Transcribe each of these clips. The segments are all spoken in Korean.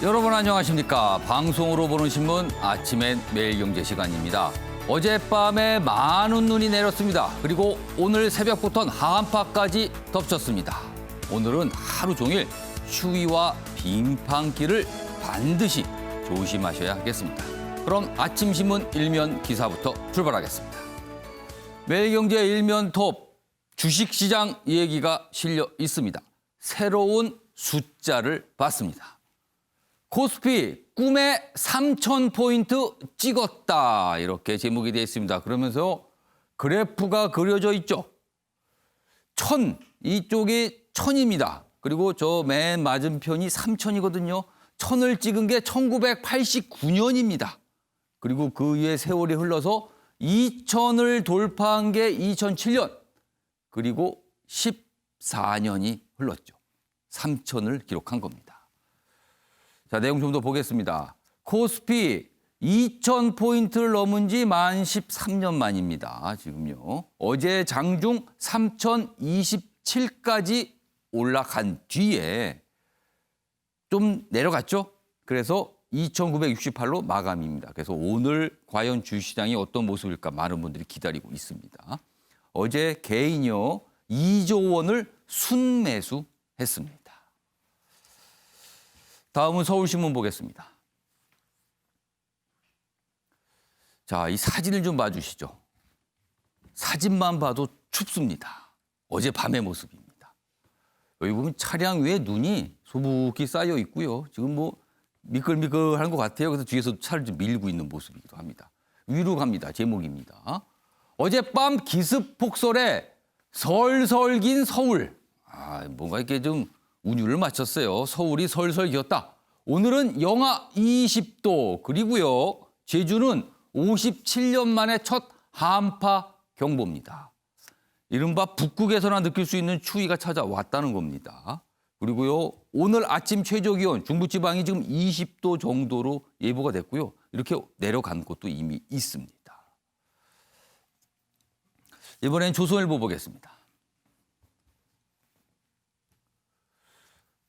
여러분 안녕하십니까. 방송으로 보는 신문 아침엔 매일경제 시간입니다. 어젯밤에 많은 눈이 내렸습니다. 그리고 오늘 새벽부터는 한파까지 덮쳤습니다. 오늘은 하루 종일 추위와 빙판길을 반드시 조심하셔야 하겠습니다. 그럼 아침 신문 일면 기사부터 출발하겠습니다. 매일경제 일면 톱 주식시장 얘기가 실려 있습니다. 새로운 숫자를 봤습니다. 코스피 꿈의 3,000포인트 찍었다. 이렇게 제목이 되어 있습니다. 그러면서 그래프가 그려져 있죠. 1,000, 이쪽이 1,000입니다. 그리고 저 맨 맞은편이 3,000이거든요. 1,000을 찍은 게 1989년입니다. 그리고 그 위에 세월이 흘러서 2,000을 돌파한 게 2007년. 그리고 14년이 흘렀죠. 3,000을 기록한 겁니다. 자, 내용 좀 더 보겠습니다. 코스피 2,000포인트를 넘은 지 만 13년 만입니다. 지금요. 어제 장중 3,027까지 올라간 뒤에 좀 내려갔죠. 그래서 2,968로 마감입니다. 그래서 오늘 과연 주식시장이 어떤 모습일까 많은 분들이 기다리고 있습니다. 어제 개인이요 2조 원을 순매수했습니다. 다음은 서울신문 보겠습니다. 자, 이 사진을 좀 봐주시죠. 사진만 봐도 춥습니다. 어제 밤의 모습입니다. 여기 보면 차량 위에 눈이 소복히 쌓여 있고요. 지금 뭐 미끌미끌한 것 같아요. 그래서 뒤에서 차를 좀 밀고 있는 모습이기도 합니다. 위로 갑니다. 제목입니다. 어젯밤 기습 폭설에 설설 긴 서울. 뭔가 이렇게 좀 운율을 맞췄어요. 서울이 설설 기었다. 오늘은 영하 20도 그리고요. 제주는 57년 만에 첫 한파 경보입니다. 이른바 북극에서나 느낄 수 있는 추위가 찾아왔다는 겁니다. 그리고요. 오늘 아침 최저기온 중부지방이 지금 20도 정도로 예보가 됐고요. 이렇게 내려간 곳도 이미 있습니다. 이번엔 조선일보 보겠습니다.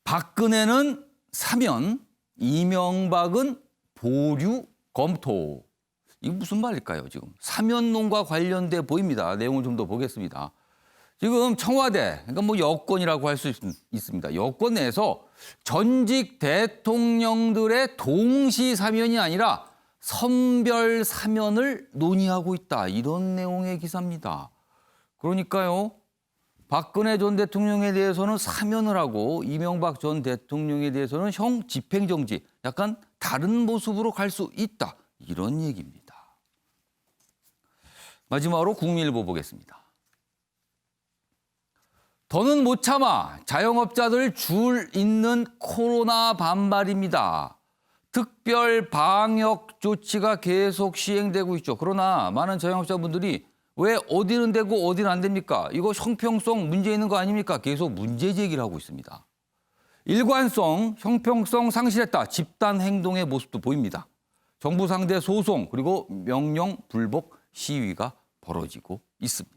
박근혜는 사면, 이명박은 보류 검토. 이게 무슨 말일까요, 지금? 사면론과 관련돼 보입니다. 내용을 좀 더 보겠습니다. 지금 청와대, 그러니까 뭐 여권이라고 할 수 있습니다. 여권 내에서 전직 대통령들의 동시 사면이 아니라 선별 사면을 논의하고 있다. 이런 내용의 기사입니다. 그러니까요. 박근혜 전 대통령에 대해서는 사면을 하고 이명박 전 대통령에 대해서는 형 집행정지, 약간 다른 모습으로 갈 수 있다. 이런 얘기입니다. 마지막으로 국민일보 보겠습니다. 더는 못 참아 자영업자들 줄 잇는 코로나 반발입니다. 특별 방역 조치가 계속 시행되고 있죠. 그러나 많은 자영업자분들이 왜 어디는 되고 어디는 안 됩니까? 이거 형평성 문제 있는 거 아닙니까? 계속 문제 제기를 하고 있습니다. 일관성, 형평성 상실했다. 집단 행동의 모습도 보입니다. 정부 상대 소송 그리고 명령 불복 시위가 벌어지고 있습니다.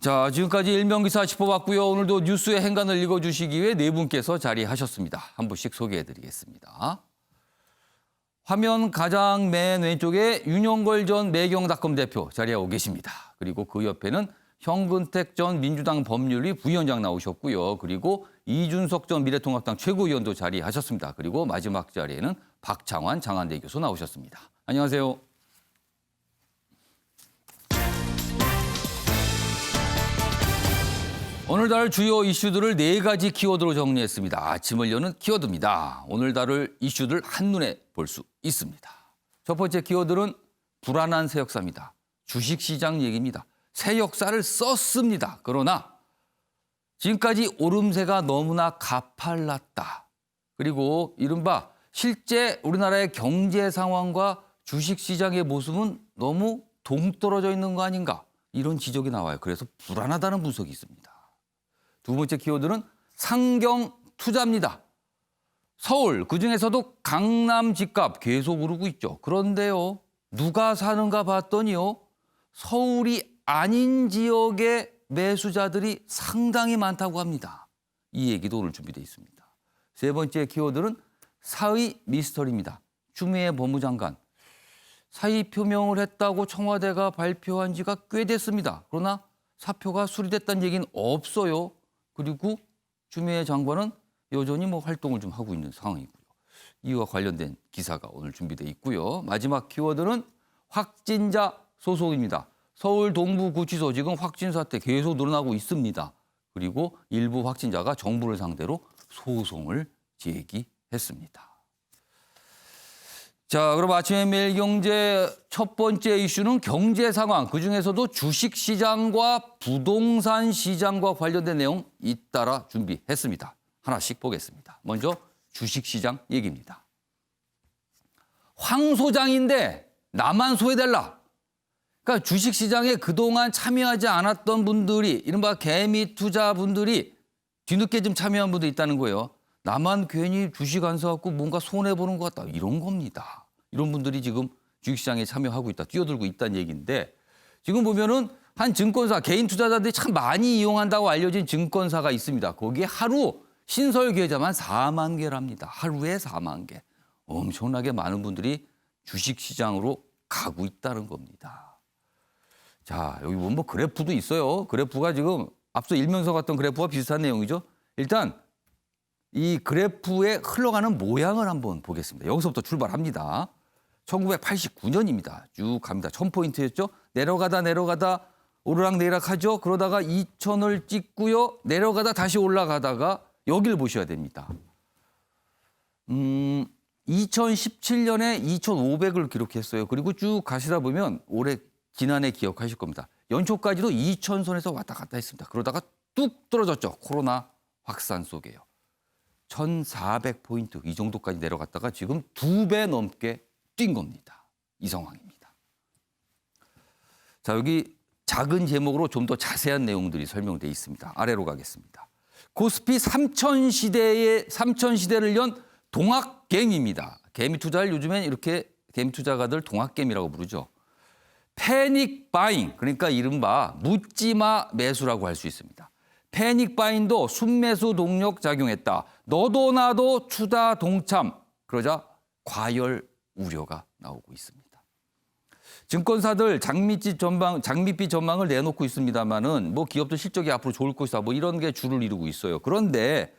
자, 지금까지 일면기사 짚어봤고요. 오늘도 뉴스의 행간을 읽어주시기 위해 네 분께서 자리하셨습니다. 한 분씩 소개해드리겠습니다. 화면 가장 맨 왼쪽에 윤영걸 전 매경닷컴 대표 자리하고 계십니다. 그리고 그 옆에는 현근택 전 민주당 법률위 부위원장 나오셨고요. 그리고 이준석 전 미래통합당 최고위원도 자리하셨습니다. 그리고 마지막 자리에는 박창환 장한대 교수 나오셨습니다. 안녕하세요. 오늘 다룰 주요 이슈들을 네 가지 키워드로 정리했습니다. 아침을 여는 키워드입니다. 오늘 다룰 이슈들 한눈에 볼 수 있습니다. 첫 번째 키워드는 불안한 새 역사입니다. 주식시장 얘기입니다. 새 역사를 썼습니다. 그러나 지금까지 오름세가 너무나 가팔랐다. 그리고 이른바 실제 우리나라의 경제 상황과 주식시장의 모습은 너무 동떨어져 있는 거 아닌가. 이런 지적이 나와요. 그래서 불안하다는 분석이 있습니다. 두 번째 키워드는 상경 투자입니다. 서울, 그중에서도 강남 집값 계속 오르고 있죠. 그런데요, 누가 사는가 봤더니요, 서울이 아닌 지역의 매수자들이 상당히 많다고 합니다. 이 얘기도 오늘 준비되어 있습니다. 세 번째 키워드는 사의 미스터리입니다. 추미애 법무장관. 사의 표명을 했다고 청와대가 발표한 지가 꽤 됐습니다. 그러나 사표가 수리됐다는 얘기는 없어요. 그리고 추미애 장관은 여전히 활동을 좀 하고 있는 상황이고요. 이와 관련된 기사가 오늘 준비되어 있고요. 마지막 키워드는 확진자 소송입니다. 서울 동부구치소 지금 확진 사태 계속 늘어나고 있습니다. 그리고 일부 확진자가 정부를 상대로 소송을 제기했습니다. 자, 그럼 아침에 매일경제 첫 번째 이슈는 경제 상황, 그중에서도 주식시장과 부동산 시장과 관련된 내용 잇따라 준비했습니다. 하나씩 보겠습니다. 먼저 주식시장 얘기입니다. 황 소장인데 나만 소외달라. 그러니까 주식시장에 그동안 참여하지 않았던 분들이, 이른바 개미 투자분들이 뒤늦게 좀 참여한 분도 있다는 거예요. 나만 괜히 주식 안 사갖고 뭔가 손해보는 것 같다. 이런 겁니다. 이런 분들이 지금 주식시장에 참여하고 있다, 뛰어들고 있다는 얘기인데, 지금 보면은 한 증권사, 개인 투자자들이 참 많이 이용한다고 알려진 증권사가 있습니다. 거기에 하루 신설 계좌만 4만 개랍니다. 하루에 4만 개. 엄청나게 많은 분들이 주식시장으로 가고 있다는 겁니다. 자, 여기 보면 그래프도 있어요. 그래프가 지금 앞서 일면서 갔던 그래프와 비슷한 내용이죠. 일단 이 그래프에 흘러가는 모양을 한번 보겠습니다. 여기서부터 출발합니다. 1989년입니다. 쭉 갑니다. 1000포인트였죠. 내려가다 오르락내리락 하죠. 그러다가 2000을 찍고요. 내려가다 다시 올라가다가 여기를 보셔야 됩니다. 2017년에 2,500을 기록했어요. 그리고 쭉 가시다 보면 올해 지난해 기억하실 겁니다. 연초까지도 2,000선에서 왔다 갔다 했습니다. 그러다가 뚝 떨어졌죠. 코로나 확산 속에요. 1,400포인트 이 정도까지 내려갔다가 지금 2배 넘게 뛴 겁니다. 이 상황입니다. 자, 여기 작은 제목으로 좀 더 자세한 내용들이 설명되어 있습니다. 아래로 가겠습니다. 코스피 3000시대를 연 동학개미입니다. 개미 투자를 요즘엔 이렇게 개미 투자가들 동학개미라고 부르죠. 패닉 바잉, 그러니까 이른바 묻지마 매수라고 할 수 있습니다. 패닉 바잉도 순매수 동력 작용했다. 너도 나도 투자 동참. 그러자 과열 우려가 나오고 있습니다. 증권사들 장밋빛 전망을 내놓고 있습니다만은 기업들 실적이 앞으로 좋을 것이다. 이런 게 주를 이루고 있어요. 그런데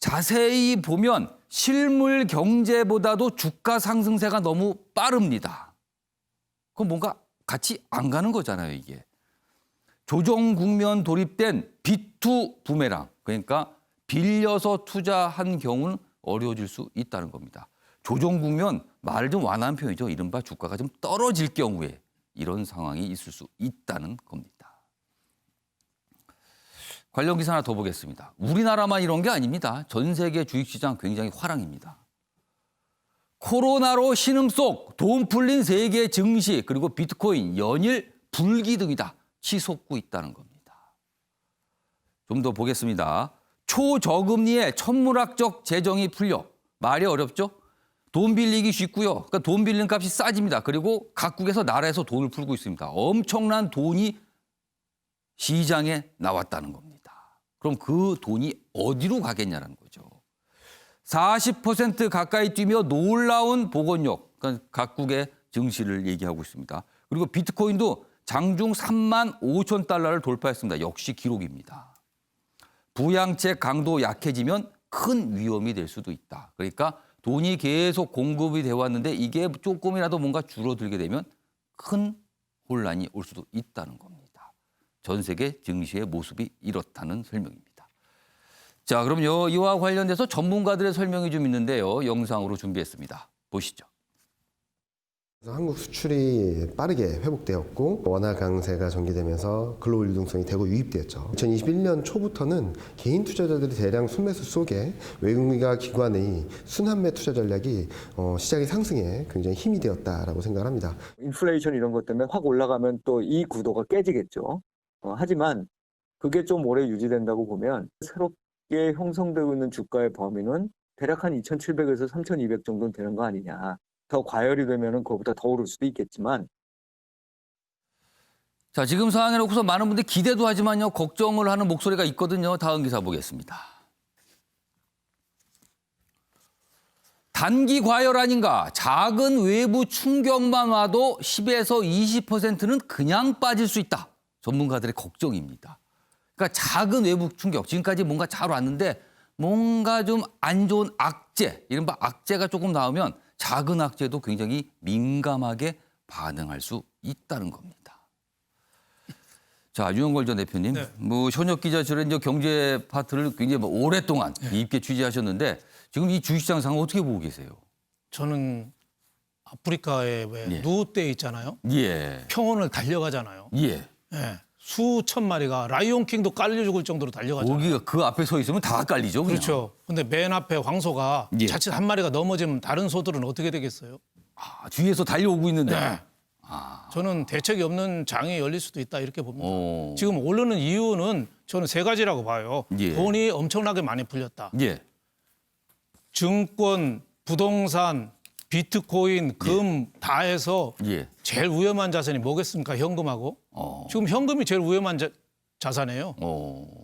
자세히 보면 실물 경제보다도 주가 상승세가 너무 빠릅니다. 그럼 뭔가 같이 안 가는 거잖아요, 이게. 조정 국면 돌입된 비투 부메랑, 그러니까 빌려서 투자한 경우는 어려워질 수 있다는 겁니다. 조정 국면, 말을 좀 완화한 표현이죠. 이른바 주가가 좀 떨어질 경우에 이런 상황이 있을 수 있다는 겁니다. 관련 기사 하나 더 보겠습니다. 우리나라만 이런 게 아닙니다. 전 세계 주식시장 굉장히 화랑입니다. 코로나로 신음속, 돈 풀린 세계 증시, 그리고 비트코인 연일 불기둥이다. 치솟고 있다는 겁니다. 좀 더 보겠습니다. 초저금리에 천문학적 재정이 풀려. 말이 어렵죠? 돈 빌리기 쉽고요. 그러니까 돈 빌리는 값이 싸집니다. 그리고 각국에서 나라에서 돈을 풀고 있습니다. 엄청난 돈이 시장에 나왔다는 겁니다. 그럼 그 돈이 어디로 가겠냐는 거죠. 40% 가까이 뛰며 놀라운 복원력, 그러니까 각국의 증시를 얘기하고 있습니다. 그리고 비트코인도 장중 35,000달러를 돌파했습니다. 역시 기록입니다. 부양책 강도 약해지면 큰 위험이 될 수도 있다. 그러니까 돈이 계속 공급이 되어 왔는데 이게 조금이라도 뭔가 줄어들게 되면 큰 혼란이 올 수도 있다는 겁니다. 전 세계 증시의 모습이 이렇다는 설명입니다. 자, 그럼요. 이와 관련돼서 전문가들의 설명이 좀 있는데요. 영상으로 준비했습니다. 보시죠. 한국 수출이 빠르게 회복되었고 원화 강세가 전개되면서 글로벌 유동성이 대거 유입되었죠. 2021년 초부터는 개인 투자자들이 대량 순매수 속에 외국인과 기관의 순환매 투자 전략이 시장의 상승에 굉장히 힘이 되었다라고 생각합니다. 인플레이션 이런 것 때문에 확 올라가면 또 이 구도가 깨지겠죠. 하지만 그게 좀 오래 유지된다고 보면 새롭게 형성되고 있는 주가의 범위는 대략 한 2,700에서 3,200 정도 되는 거 아니냐. 더 과열이 되면은 그거보다 더 오를 수도 있겠지만. 자, 지금 상황에 놓고서 많은 분들이 기대도 하지만요, 걱정을 하는 목소리가 있거든요. 다음 기사 보겠습니다. 단기 과열 아닌가? 작은 외부 충격만 와도 10에서 20%는 그냥 빠질 수 있다. 전문가들의 걱정입니다. 그러니까 작은 외부 충격, 지금까지 뭔가 잘 왔는데 뭔가 좀 안 좋은 악재, 이른바 악재가 조금 나오면 작은 악재도 굉장히 민감하게 반응할 수 있다는 겁니다. 자, 유영걸 전 대표님, 네. 뭐 현역 기자실에 이제 경제 파트를 굉장히 뭐 오랫동안 깊게 취재하셨는데 지금 이 주식시장 상황 어떻게 보고 계세요? 저는 아프리카에 왜 예. 누우떼 있잖아요. 예, 평원을 달려가잖아요. 예. 예. 수천 마리가 라이온킹도 깔려 죽을 정도로 달려가잖아요. 거기가 그 앞에 서 있으면 다 깔리죠. 그냥. 그렇죠. 근데 맨 앞에 황소가 예. 자칫 한 마리가 넘어지면 다른 소들은 어떻게 되겠어요? 아, 뒤에서 달려오고 있는데. 네. 저는 대책이 없는 장이 열릴 수도 있다 이렇게 봅니다. 오. 지금 오르는 이유는 저는 세 가지라고 봐요. 예. 돈이 엄청나게 많이 풀렸다. 예, 증권, 부동산, 비트코인, 금 다 해서 예. 제일 위험한 자산이 뭐겠습니까? 현금하고. 지금 현금이 제일 위험한 자산이에요.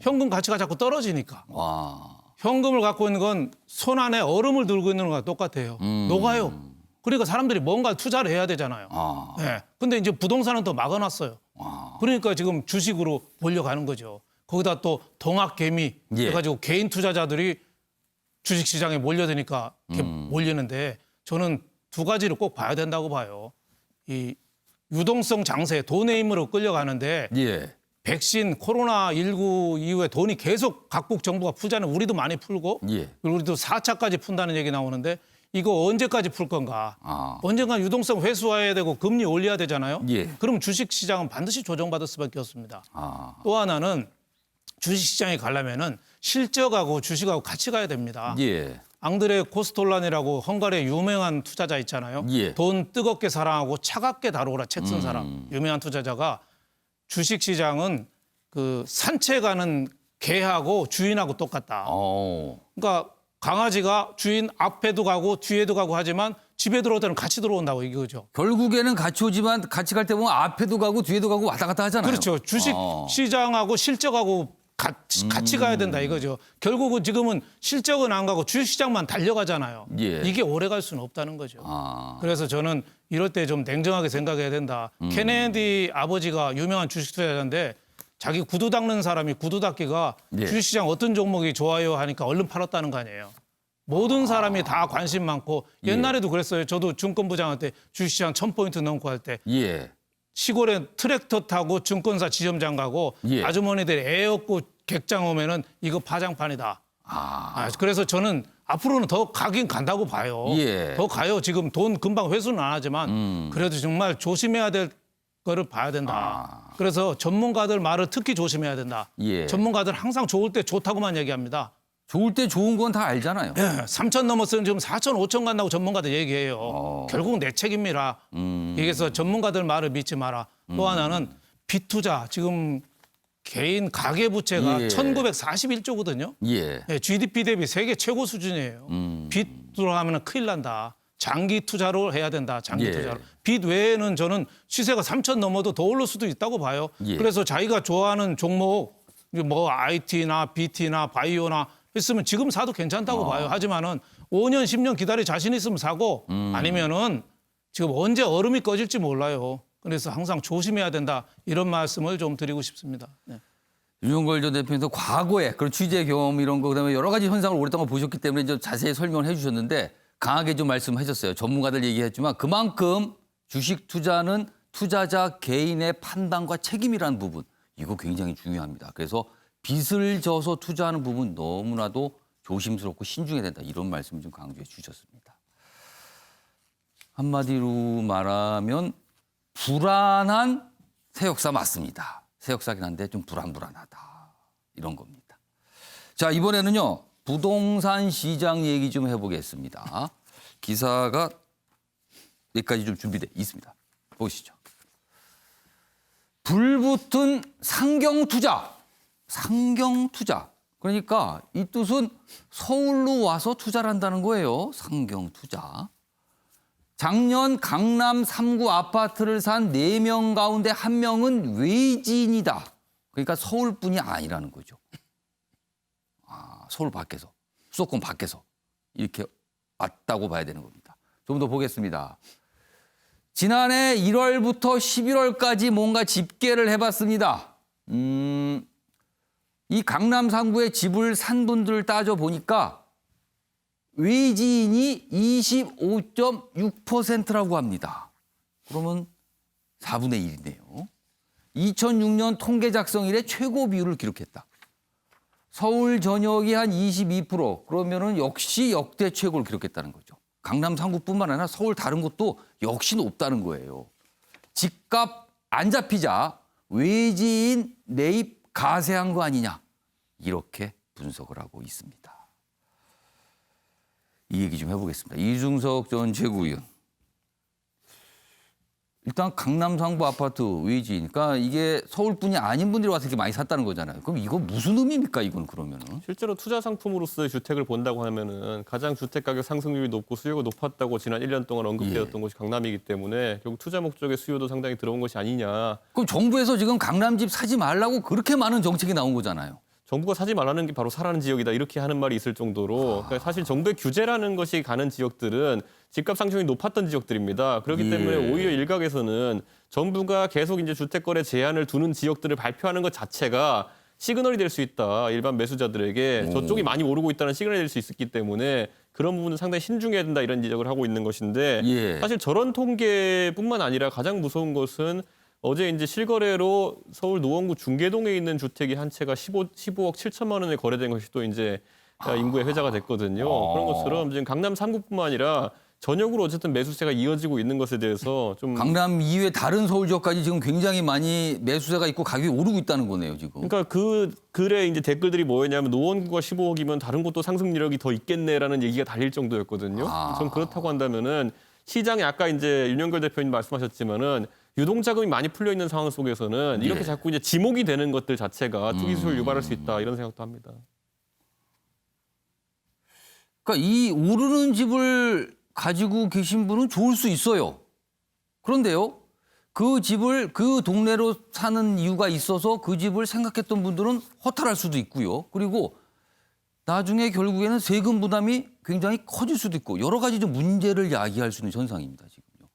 현금 가치가 자꾸 떨어지니까. 와. 현금을 갖고 있는 건 손 안에 얼음을 들고 있는 거랑 똑같아요. 녹아요. 그러니까 사람들이 뭔가 투자를 해야 되잖아요. 아. 네. 근데 이제 부동산은 더 막아놨어요. 그러니까 지금 주식으로 몰려가는 거죠. 거기다 또 동학개미 예. 해가지고 개인 투자자들이 주식시장에 몰려드니까 이렇게 몰리는데 저는 두 가지를 꼭 봐야 된다고 봐요. 이 유동성 장세, 돈의 힘으로 끌려가는데 예. 백신, 코로나19 이후에 돈이 계속 각국 정부가 풀자는 우리도 많이 풀고 예. 그리고 우리도 4차까지 푼다는 얘기 나오는데 이거 언제까지 풀 건가? 아. 언젠가 유동성 회수해야 되고 금리 올려야 되잖아요. 예. 그럼 주식시장은 반드시 조정받을 수밖에 없습니다. 아. 또 하나는 주식시장에 가려면은 실적하고 주식하고 같이 가야 됩니다. 예. 앙드레 코스톨란이라고 헝가리의 유명한 투자자 있잖아요. 예. 돈 뜨겁게 사랑하고 차갑게 다루라 책 쓴 사람. 유명한 투자자가 주식시장은 그 산책하는 개하고 주인하고 똑같다. 어. 그러니까 강아지가 주인 앞에도 가고 뒤에도 가고 하지만 집에 들어올 때는 같이 들어온다고 이거죠. 결국에는 같이 오지만 같이 갈 때 보면 앞에도 가고 뒤에도 가고 왔다 갔다 하잖아요. 그렇죠. 주식 시장하고 실적하고 같이 가야 된다 이거죠. 결국은 지금은 실적은 안 가고 주식시장만 달려가잖아요. 예. 이게 오래 갈 수는 없다는 거죠. 아. 그래서 저는 이럴 때 좀 냉정하게 생각해야 된다. 케네디 아버지가 유명한 주식 투자자인데 자기 구두 닦는 사람이 구두 닦기가 예. 주식시장 어떤 종목이 좋아요 하니까 얼른 팔았다는 거 아니에요. 모든 사람이 다 관심 많고 옛날에도 그랬어요. 저도 증권부장할 때 주식시장 1000포인트 넘고 할 때 예. 시골에 트랙터 타고 증권사 지점장 가고 예. 아주머니들이 애 없고 객장 오면은 이거 파장판이다. 아. 그래서 저는 앞으로는 더 가긴 간다고 봐요. 예. 더 가요. 지금 돈 금방 회수는 안 하지만 그래도 정말 조심해야 될 거를 봐야 된다. 그래서 전문가들 말을 특히 조심해야 된다. 예. 전문가들 항상 좋을 때 좋다고만 얘기합니다. 좋을 때 좋은 건 다 알잖아요. 3천 넘었으면 지금 4천, 5천 간다고 전문가들 얘기해요. 결국은 내 책임이라. 그래서 전문가들 말을 믿지 마라. 또 하나는 빚투자. 지금 개인 가계부채가 예. 1941조거든요. 예. GDP 대비 세계 최고 수준이에요. 빚 들어가면 큰일 난다. 장기 투자로 해야 된다. 장기 예. 투자로. 빚 외에는 저는 시세가 3천 넘어도 더 오를 수도 있다고 봐요. 예. 그래서 자기가 좋아하는 종목 뭐 IT나 BT나 바이오나 했으면 지금 사도 괜찮다고 봐요. 하지만은 5년, 10년 기다릴 자신 있으면 사고 아니면은 지금 언제 얼음이 꺼질지 몰라요. 그래서 항상 조심해야 된다. 이런 말씀을 좀 드리고 싶습니다. 네. 유영걸 전 대표님도 과거에 그런 취재 경험 이런 거 그다음에 여러 가지 현상을 오랫동안 보셨기 때문에 좀 자세히 설명을 해 주셨는데 강하게 좀 말씀하셨어요. 전문가들 얘기했지만 그만큼 주식 투자는 투자자 개인의 판단과 책임이라는 부분 이거 굉장히 중요합니다. 그래서 빚을 져서 투자하는 부분 너무나도 조심스럽고 신중해야 된다. 이런 말씀을 좀 강조해 주셨습니다. 한마디로 말하면 불안한 새역사 맞습니다. 새역사긴 한데 좀 불안하다. 이런 겁니다. 자, 이번에는요. 부동산 시장 얘기 좀 해보겠습니다. 기사가 여기까지 좀 준비돼 있습니다. 보시죠. 불붙은 상경투자. 상경투자. 그러니까 이 뜻은 서울로 와서 투자를 한다는 거예요. 상경투자. 작년 강남 3구 아파트를 산 4명 가운데 1명은 외지인이다. 그러니까 서울뿐이 아니라는 거죠. 아, 서울 밖에서, 수도권 밖에서 이렇게 맞다고 봐야 되는 겁니다. 좀 더 보겠습니다. 지난해 1월부터 11월까지 뭔가 집계를 해봤습니다. 이 강남 3구에 집을 산 분들 따져보니까 외지인이 25.6%라고 합니다. 그러면 4분의 1이네요. 2006년 통계 작성 이래 최고 비율을 기록했다. 서울 전역이 한 22%, 그러면은 역시 역대 최고를 기록했다는 거죠. 강남 3구뿐만 아니라 서울 다른 곳도 역시 높다는 거예요. 집값 안 잡히자 외지인 매입 가세한 거 아니냐, 이렇게 분석을 하고 있습니다. 이 얘기 좀 해보겠습니다. 이중석 전 최고위원. 일단 강남 3구 아파트 외지니까 이게 서울뿐이 아닌 분들이 와서 이렇게 많이 샀다는 거잖아요. 그럼 이거 무슨 의미입니까, 이건 그러면은? 실제로 투자 상품으로서의 주택을 본다고 하면은 가장 주택 가격 상승률이 높고 수요가 높았다고 지난 1년 동안 언급되었던 곳이 강남이기 때문에 결국 투자 목적의 수요도 상당히 들어온 것이 아니냐. 그럼 정부에서 지금 강남집 사지 말라고 그렇게 많은 정책이 나온 거잖아요. 정부가 사지 말라는 게 바로 사라는 지역이다 이렇게 하는 말이 있을 정도로 그러니까 사실 정부의 규제라는 것이 가는 지역들은 집값 상승이 높았던 지역들입니다. 그렇기 때문에 오히려 일각에서는 정부가 계속 이제 주택 거래 제한을 두는 지역들을 발표하는 것 자체가 시그널이 될 수 있다. 일반 매수자들에게 저쪽이 많이 오르고 있다는 시그널이 될 수 있기 때문에 그런 부분은 상당히 신중해야 된다 이런 지적을 하고 있는 것인데 사실 저런 통계뿐만 아니라 가장 무서운 것은 어제 이제 실거래로 서울 노원구 중계동에 있는 주택이 한 채가 15억 7천만 원에 거래된 것이 또 이제 인구의 회자가 됐거든요. 그런 것처럼 지금 강남 3구뿐만 아니라 전역으로 어쨌든 매수세가 이어지고 있는 것에 대해서 좀 강남 이외 다른 서울 지역까지 지금 굉장히 많이 매수세가 있고 가격이 오르고 있다는 거네요, 지금. 그러니까 그 글에 이제 댓글들이 뭐였냐면 노원구가 15억이면 다른 곳도 상승 이력이 더 있겠네라는 얘기가 달릴 정도였거든요. 전 그렇다고 한다면은 시장에 아까 이제 윤영결 대표님 말씀하셨지만은 유동 자금이 많이 풀려 있는 상황 속에서는 이렇게 자꾸 이제 지목이 되는 것들 자체가 투기 수요를 유발할 수 있다 이런 생각도 합니다. 그러니까 이 오르는 집을 가지고 계신 분은 좋을 수 있어요. 그런데요, 그 집을 그 동네로 사는 이유가 있어서 그 집을 생각했던 분들은 허탈할 수도 있고요. 그리고 나중에 결국에는 세금 부담이 굉장히 커질 수도 있고 여러 가지 좀 문제를 야기할 수 있는 현상입니다, 지금요.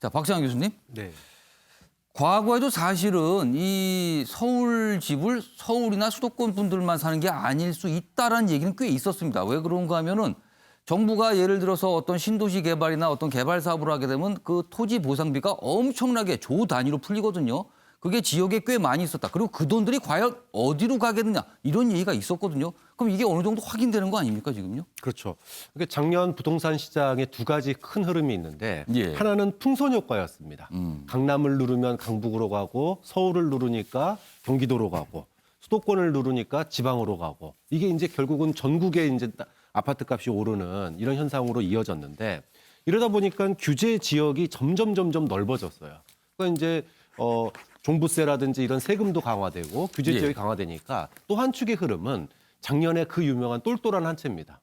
자, 박상현 교수님. 네. 과거에도 사실은 이 서울 집을 서울이나 수도권 분들만 사는 게 아닐 수 있다라는 얘기는 꽤 있었습니다. 왜 그런가 하면은 정부가 예를 들어서 어떤 신도시 개발이나 어떤 개발 사업을 하게 되면 그 토지 보상비가 엄청나게 조 단위로 풀리거든요. 그게 지역에 꽤 많이 있었다. 그리고 그 돈들이 과연 어디로 가겠느냐 이런 얘기가 있었거든요. 그럼 이게 어느 정도 확인되는 거 아닙니까, 지금요? 그렇죠. 그러니까 작년 부동산 시장에 두 가지 큰 흐름이 있는데 예. 하나는 풍선 효과였습니다. 강남을 누르면 강북으로 가고 서울을 누르니까 경기도로 가고 수도권을 누르니까 지방으로 가고 이게 이제 결국은 전국에 이제 아파트 값이 오르는 이런 현상으로 이어졌는데 이러다 보니까 규제 지역이 점점 넓어졌어요. 그러니까 이제 종부세라든지 이런 세금도 강화되고 규제 지역이 강화되니까 또 한 축의 흐름은 작년에 그 유명한 똘똘한 한 채입니다.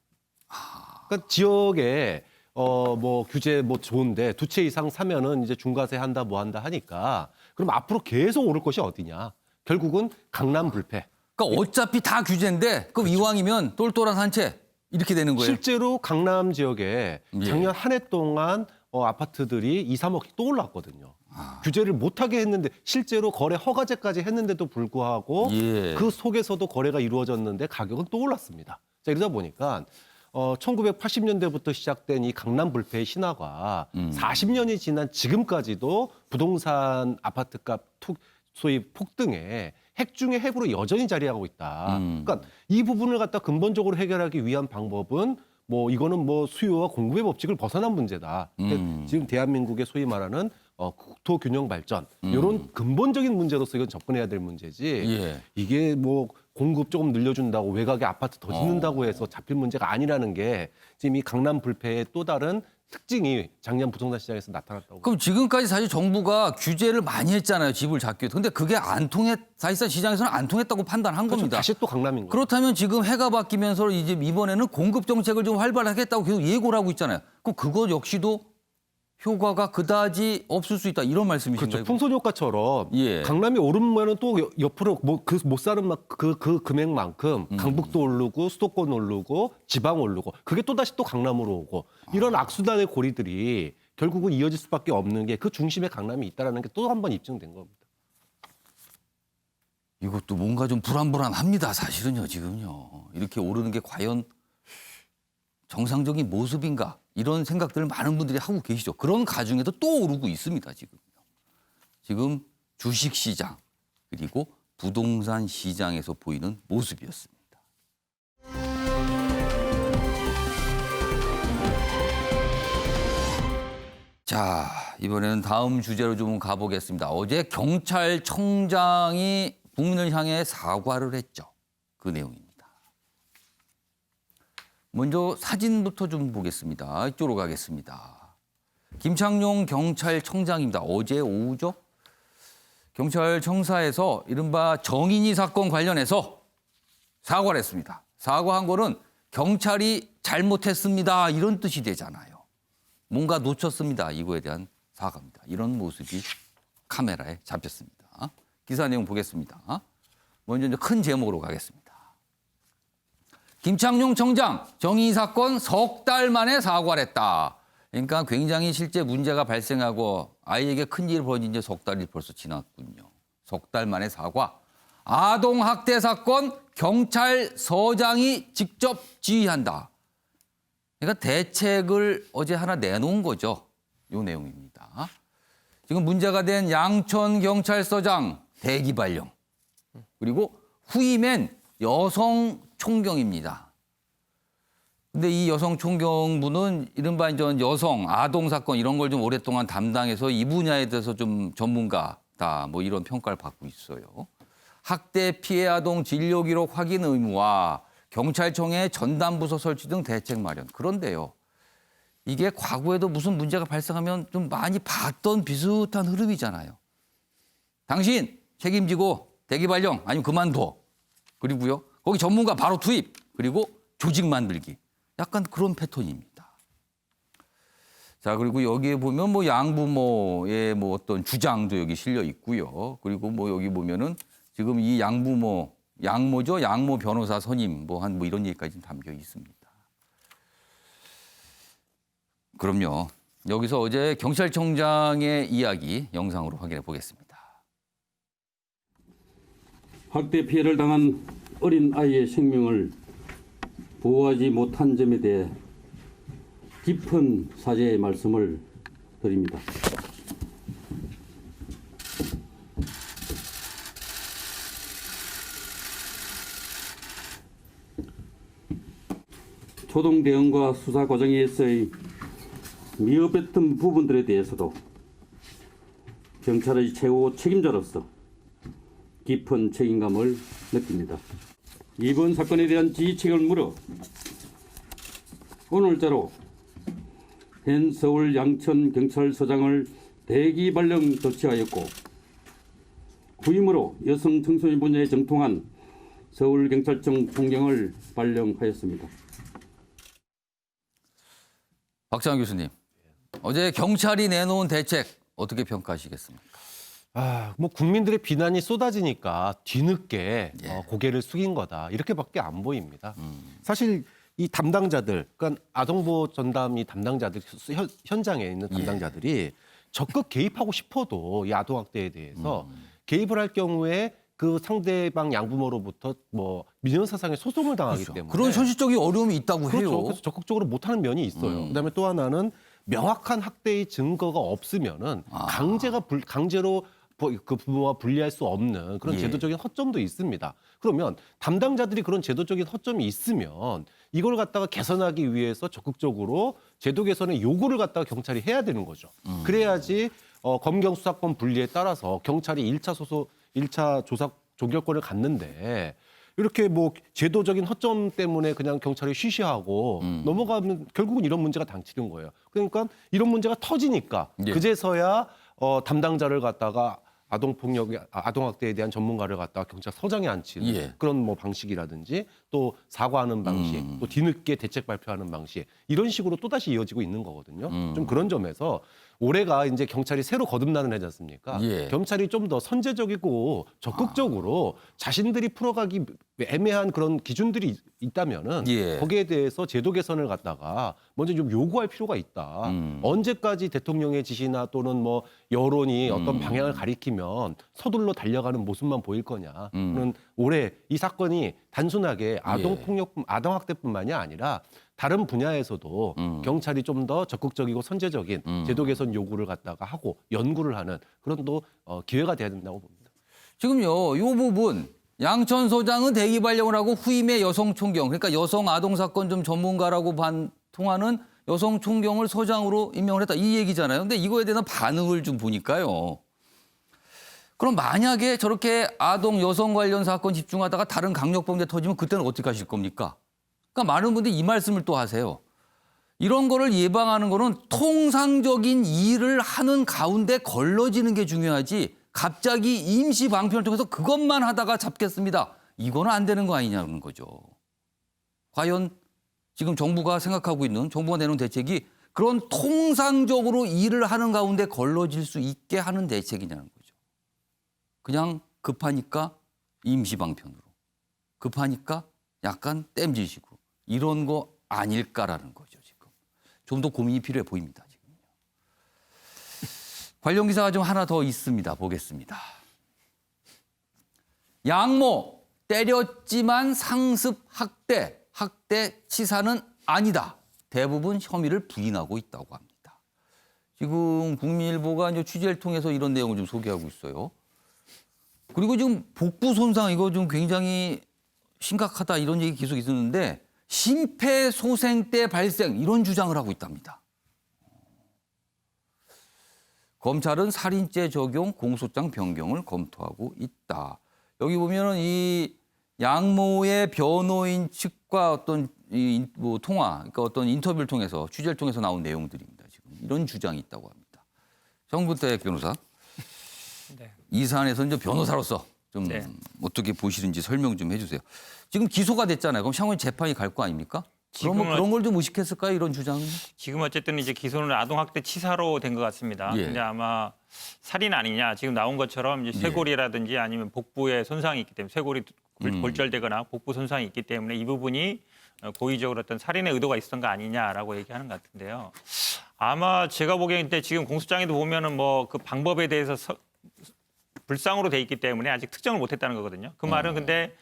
그러니까 지역에 뭐 규제 뭐 좋은데 두 채 이상 사면은 이제 중과세 한다 뭐 한다 하니까 그럼 앞으로 계속 오를 것이 어디냐? 결국은 강남 불패. 그러니까 어차피 다 규제인데 그럼 이왕이면 똘똘한 한 채 이렇게 되는 거예요. 실제로 강남 지역에 작년 한 해 동안 아파트들이 2, 3억씩 또 올랐거든요. 규제를 못하게 했는데 실제로 거래 허가제까지 했는데도 불구하고 그 속에서도 거래가 이루어졌는데 가격은 또 올랐습니다. 자, 이러다 보니까 1980년대부터 시작된 이 강남 불패의 신화가 40년이 지난 지금까지도 부동산 아파트값 소위 폭등에 핵 중의 핵으로 여전히 자리하고 있다. 그러니까 이 부분을 갖다 근본적으로 해결하기 위한 방법은 뭐 이거는 뭐 수요와 공급의 법칙을 벗어난 문제다. 지금 대한민국의 소위 말하는 국토 균형 발전 이런 근본적인 문제로서 이건 접근해야 될 문제지. 이게 뭐 공급 조금 늘려준다고 외곽에 아파트 더 짓는다고 해서 잡힐 문제가 아니라는 게 지금 이 강남 불패의 또 다른 특징이 작년 부동산 시장에서 나타났다고. 그럼 지금까지 사실 정부가 규제를 많이 했잖아요, 집을 잡기 위해서. 근데 그게 안 사실상 시장에서는 안 통했다고 판단한 그렇죠. 겁니다. 다시 또 강남인 거예요. 그렇다면 지금 해가 바뀌면서 이제 이번에는 공급 정책을 좀 활발하겠다고 계속 예고를 하고 있잖아요. 그럼 그거 역시도 효과가 그다지 없을 수 있다 이런 말씀이신가요? 그렇죠. 풍선 효과처럼 예. 강남이 오르면은 또 옆으로 못 사는 그 금액만큼 강북도 오르고 수도권 오르고 지방 오르고 그게 또 다시 또 강남으로 오고 이런 악순환의 고리들이 결국은 이어질 수밖에 없는 게 그 중심에 강남이 있다라는 게 또 한 번 입증된 겁니다. 이것도 뭔가 좀 불안불안합니다. 사실은요, 지금요. 이렇게 오르는 게 과연 정상적인 모습인가? 이런 생각들을 많은 분들이 하고 계시죠. 그런 가중에도 또 오르고 있습니다, 지금. 지금 주식시장 그리고 부동산 시장에서 보이는 모습이었습니다. 자, 이번에는 다음 주제로 좀 가보겠습니다. 어제 경찰청장이 국민을 향해 사과를 했죠. 그 내용입니다. 먼저 사진부터 좀 보겠습니다. 이쪽으로 가겠습니다. 김창룡 경찰청장입니다. 어제 오후죠. 경찰청사에서 이른바 정인이 사건 관련해서 사과를 했습니다. 사과한 거는 경찰이 잘못했습니다. 이런 뜻이 되잖아요. 뭔가 놓쳤습니다. 이거에 대한 사과입니다. 이런 모습이 카메라에 잡혔습니다. 기사 내용 보겠습니다. 먼저 이제 큰 제목으로 가겠습니다. 김창룡 청장 정의 사건 석 달 만에 사과를 했다. 그러니까 굉장히 실제 문제가 발생하고 아이에게 큰일이 벌어진 지 석 달이 벌써 지났군요. 석 달 만에 사과. 아동 학대 사건 경찰서장이 직접 지휘한다. 그러니까 대책을 어제 하나 내놓은 거죠. 이 내용입니다. 지금 문제가 된 양천 경찰서장 대기 발령 그리고 후임엔 여성 총경입니다. 근데 이 여성 총경분은 이른바 이제 여성 아동 사건 이런 걸 좀 오랫동안 담당해서 이 분야에 대해서 좀 전문가다 뭐 이런 평가를 받고 있어요. 학대 피해 아동 진료 기록 확인 의무와 경찰청의 전담부서 설치 등 대책 마련. 그런데요. 이게 과거에도 무슨 문제가 발생하면 좀 많이 봤던 비슷한 흐름이잖아요. 당신 책임지고 대기 발령 아니면 그만둬. 그리고요. 거기 전문가 바로 투입. 그리고 조직 만들기. 약간 그런 패턴입니다. 자, 그리고 여기에 보면 뭐 양부모의 뭐 어떤 주장도 여기 실려 있고요. 그리고 뭐 여기 보면은 지금 이 양부모, 양모죠? 양모 변호사 선임 뭐 한 뭐 이런 얘기까지 담겨 있습니다. 그럼요. 여기서 어제 경찰청장의 이야기 영상으로 확인해 보겠습니다. 학대 피해를 당한 어린 아이의 생명을 보호하지 못한 점에 대해 깊은 사죄의 말씀을 드립니다. 초동 대응과 수사 과정에서의 미흡했던 부분들에 대해서도 경찰의 최고 책임자로서 깊은 책임감을 느낍니다. 이번 사건에 대한 지휘책을 물어 오늘자로 현 서울 양천 경찰서장을 대기 발령 조치하였고 후임으로 여성 청소년 분야에 정통한 서울경찰청 총경을 발령하였습니다. 박장환 교수님, 어제 경찰이 내놓은 대책 어떻게 평가하시겠습니까? 뭐 국민들의 비난이 쏟아지니까 뒤늦게 예. 고개를 숙인 거다 이렇게밖에 안 보입니다. 사실 이 담당자들, 그러니까 아동보호 전담 이 담당자들 현장에 있는 담당자들이 적극 개입하고 싶어도 이 아동학대에 대해서 개입을 할 경우에 그 상대방 양부모로부터 뭐 민형사상의 소송을 당하기 그렇죠. 때문에 그런 현실적인 어려움이 있다고 그렇죠. 해요. 그래서 적극적으로 못하는 면이 있어요. 그다음에 또 하나는 명확한 학대의 증거가 없으면은 강제로 그 부모와 분리할 수 없는 그런 예. 제도적인 허점도 있습니다. 그러면 담당자들이 그런 제도적인 허점이 있으면 이걸 갖다가 개선하기 위해서 적극적으로 제도 개선의 요구를 갖다가 경찰이 해야 되는 거죠. 그래야지 검경 수사권 분리에 따라서 경찰이 1차 조사 조결권을 갖는데 이렇게 뭐 제도적인 허점 때문에 그냥 경찰이 쉬쉬하고 넘어가면 결국은 이런 문제가 닥치는 거예요. 그러니까 이런 문제가 터지니까 예. 그제서야 담당자를 갖다가 아동학대에 대한 전문가를 갖다가 경찰서장에 앉히는 예. 그런 뭐 방식이라든지 또 사과하는 방식, 또 뒤늦게 대책 발표하는 방식 이런 식으로 또다시 이어지고 있는 거거든요. 좀 그런 점에서 올해가 이제 경찰이 새로 거듭나는 해지 않습니까? 예. 경찰이 좀 더 선제적이고 적극적으로 자신들이 풀어가기 애매한 그런 기준들이 있다면은 예. 거기에 대해서 제도 개선을 갖다가 먼저 좀 요구할 필요가 있다. 언제까지 대통령의 지시나 또는 뭐 여론이 어떤 방향을 가리키면 서둘러 달려가는 모습만 보일 거냐. 그는 올해 이 사건이 단순하게 아동학대뿐만이 아니라 다른 분야에서도 경찰이 좀 더 적극적이고 선제적인 제도 개선 요구를 갖다가 하고 연구를 하는 그런 또 기회가 돼야 된다고 봅니다. 지금요, 이 부분 양천 소장은 대기 발령을 하고 후임의 여성 총경, 그러니까 여성 아동 사건 좀 전문가라고 통하는 여성 총경을 소장으로 임명을 했다 이 얘기잖아요. 근데 이거에 대한 반응을 좀 보니까요. 그럼 만약에 저렇게 아동 여성 관련 사건 집중하다가 다른 강력범죄 터지면 그때는 어떻게 하실 겁니까? 그러니까 많은 분들이 이 말씀을 또 하세요. 이런 거를 예방하는 거는 통상적인 일을 하는 가운데 걸러지는 게 중요하지 갑자기 임시 방편을 통해서 그것만 하다가 잡겠습니다. 이거는 안 되는 거 아니냐는 거죠. 과연 지금 정부가 생각하고 있는 정부가 내놓은 대책이 그런 통상적으로 일을 하는 가운데 걸러질 수 있게 하는 대책이냐는 거죠. 그냥 급하니까 임시 방편으로, 급하니까 약간 땜질식으로 이런 거 아닐까라는 거죠. 지금 좀 더 고민이 필요해 보입니다. 지금요. 관련 기사가 좀 하나 더 있습니다. 보겠습니다. 양모 때렸지만 상습 학대 치사는 아니다. 대부분 혐의를 부인하고 있다고 합니다. 지금 국민일보가 이제 취재를 통해서 이런 내용을 좀 소개하고 있어요. 그리고 지금 복부 손상 이거 좀 굉장히 심각하다 이런 얘기 계속 있었는데 심폐소생때 발생 이런 주장을 하고 있답니다. 검찰은 살인죄 적용 공소장 변경을 검토하고 있다. 여기 보면은 이 양모의 변호인 측과 어떤 뭐 통화, 그러니까 어떤 인터뷰를 통해서 취재를 통해서 나온 내용들입니다. 지금 이런 주장이 있다고 합니다. 정근택 변호사, 네. 이 사안에서 이제 변호사로서 좀 네. 어떻게 보시는지 설명 좀 해주세요. 지금 기소가 됐잖아요. 그럼 향후에 재판이 갈 거 아닙니까? 그러면 지금은- 그런 걸 좀 의식했을까요? 이런 주장은? 지금 어쨌든 이제 기소는 아동학대 치사로 된 것 같습니다. 예. 근데 아마 살인 아니냐 지금 나온 것처럼 이제 쇄골이라든지 아니면 복부에 손상이 있기 때문에 쇄골이 골절되거나 복부 손상이 있기 때문에 이 부분이 고의적으로 어떤 살인의 의도가 있었던 거 아니냐라고 얘기하는 것 같은데요. 아마 제가 보기에는 지금 공소장에도 보면은 뭐 그 방법에 대해서 불상으로 돼 있기 때문에 아직 특정을 못했다는 거거든요. 그 말은 근데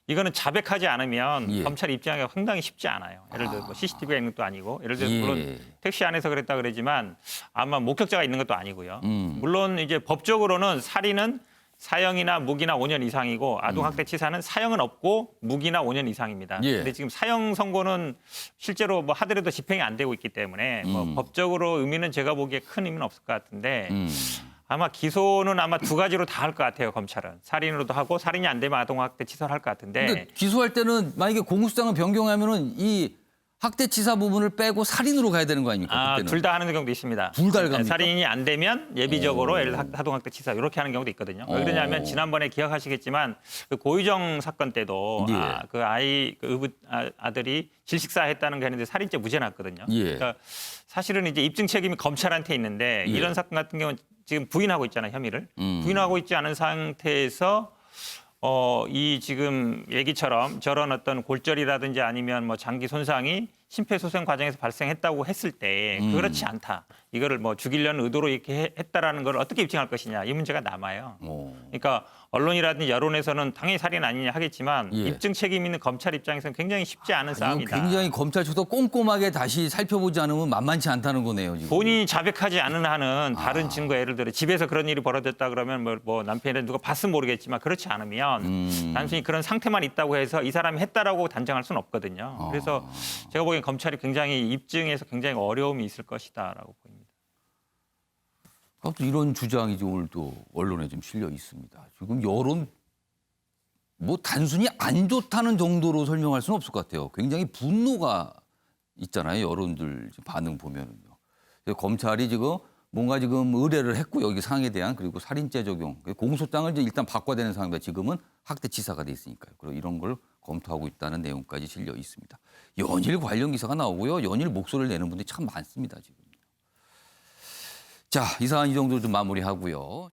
이거는 자백하지 않으면 예. 검찰 입장이 상당히 쉽지 않아요. 예를 들어 뭐 CCTV가 있는 것도 아니고 예를 들어 물론 예. 택시 안에서 그랬다 그러지만 아마 목격자가 있는 것도 아니고요. 물론 이제 법적으로는 살인은 사형이나 무기나 5년 이상이고 아동학대 치사는 사형은 없고 무기나 5년 이상입니다. 예. 근데 지금 사형 선고는 실제로 뭐 하더라도 집행이 안 되고 있기 때문에 뭐 법적으로 의미는 제가 보기에 큰 의미는 없을 것 같은데 아마 기소는 아마 두 가지로 다 할 것 같아요. 검찰은 살인으로도 하고 살인이 안 되면 아동학대 치사를 할 것 같은데 근데 기소할 때는 만약에 공소장을 변경하면은 이 학대치사 부분을 빼고 살인으로 가야 되는 거 아닙니까? 그때는. 둘 다 하는 경우도 있습니다. 둘 다 갑니까? 살인이 안 되면 예비적으로 예를 들어 아동학대 치사 이렇게 하는 경우도 있거든요. 왜 그러냐면 지난번에 기억하시겠지만 그 고유정 사건 때도 예. 그 아들이 질식사했다는 게 있는데 살인죄 무죄 났거든요. 예. 그러니까 사실은 이제 입증 책임이 검찰한테 있는데 예. 이런 사건 같은 경우는 지금 부인하고 있잖아요, 혐의를. 부인하고 있지 않은 상태에서 이 지금 얘기처럼 저런 어떤 골절이라든지 아니면 뭐 장기 손상이 심폐소생 과정에서 발생했다고 했을 때 그렇지 않다. 이거를 뭐 죽이려는 의도로 이렇게 했다라는 걸 어떻게 입증할 것이냐 이 문제가 남아요. 그러니까 언론이라든지 여론에서는 당연히 살인 아니냐 하겠지만 예. 입증 책임 있는 검찰 입장에서는 굉장히 쉽지 않은 이건 싸움이다. 굉장히 검찰 측도 꼼꼼하게 다시 살펴보지 않으면 만만치 않다는 거네요. 지금. 본인이 자백하지 않은 한은 다른 증거 예를 들어 집에서 그런 일이 벌어졌다 그러면 뭐 남편이 누가 봤으면 모르겠지만 그렇지 않으면 단순히 그런 상태만 있다고 해서 이 사람이 했다라고 단정할 수는 없거든요. 그래서 제가 보기엔 검찰이 굉장히 입증에서 굉장히 어려움이 있을 것이다라고 보입니다. 또 이런 주장이 지금 오늘 또 언론에 좀 실려 있습니다. 지금 여론 뭐 단순히 안 좋다는 정도로 설명할 수는 없을 것 같아요. 굉장히 분노가 있잖아요. 여론들 반응 보면은요. 그래서 검찰이 지금 뭔가 지금 의뢰를 했고 여기 사항에 대한 그리고 살인죄 적용 공소장을 이제 일단 바꿔야 되는 상황입니다. 지금은 학대치사가 돼 있으니까요. 그리고 이런 걸 검토하고 있다는 내용까지 실려 있습니다. 연일 관련 기사가 나오고요. 연일 목소리를 내는 분들이 참 많습니다. 지금. 자, 이 사안 이 정도로 좀 마무리하고요.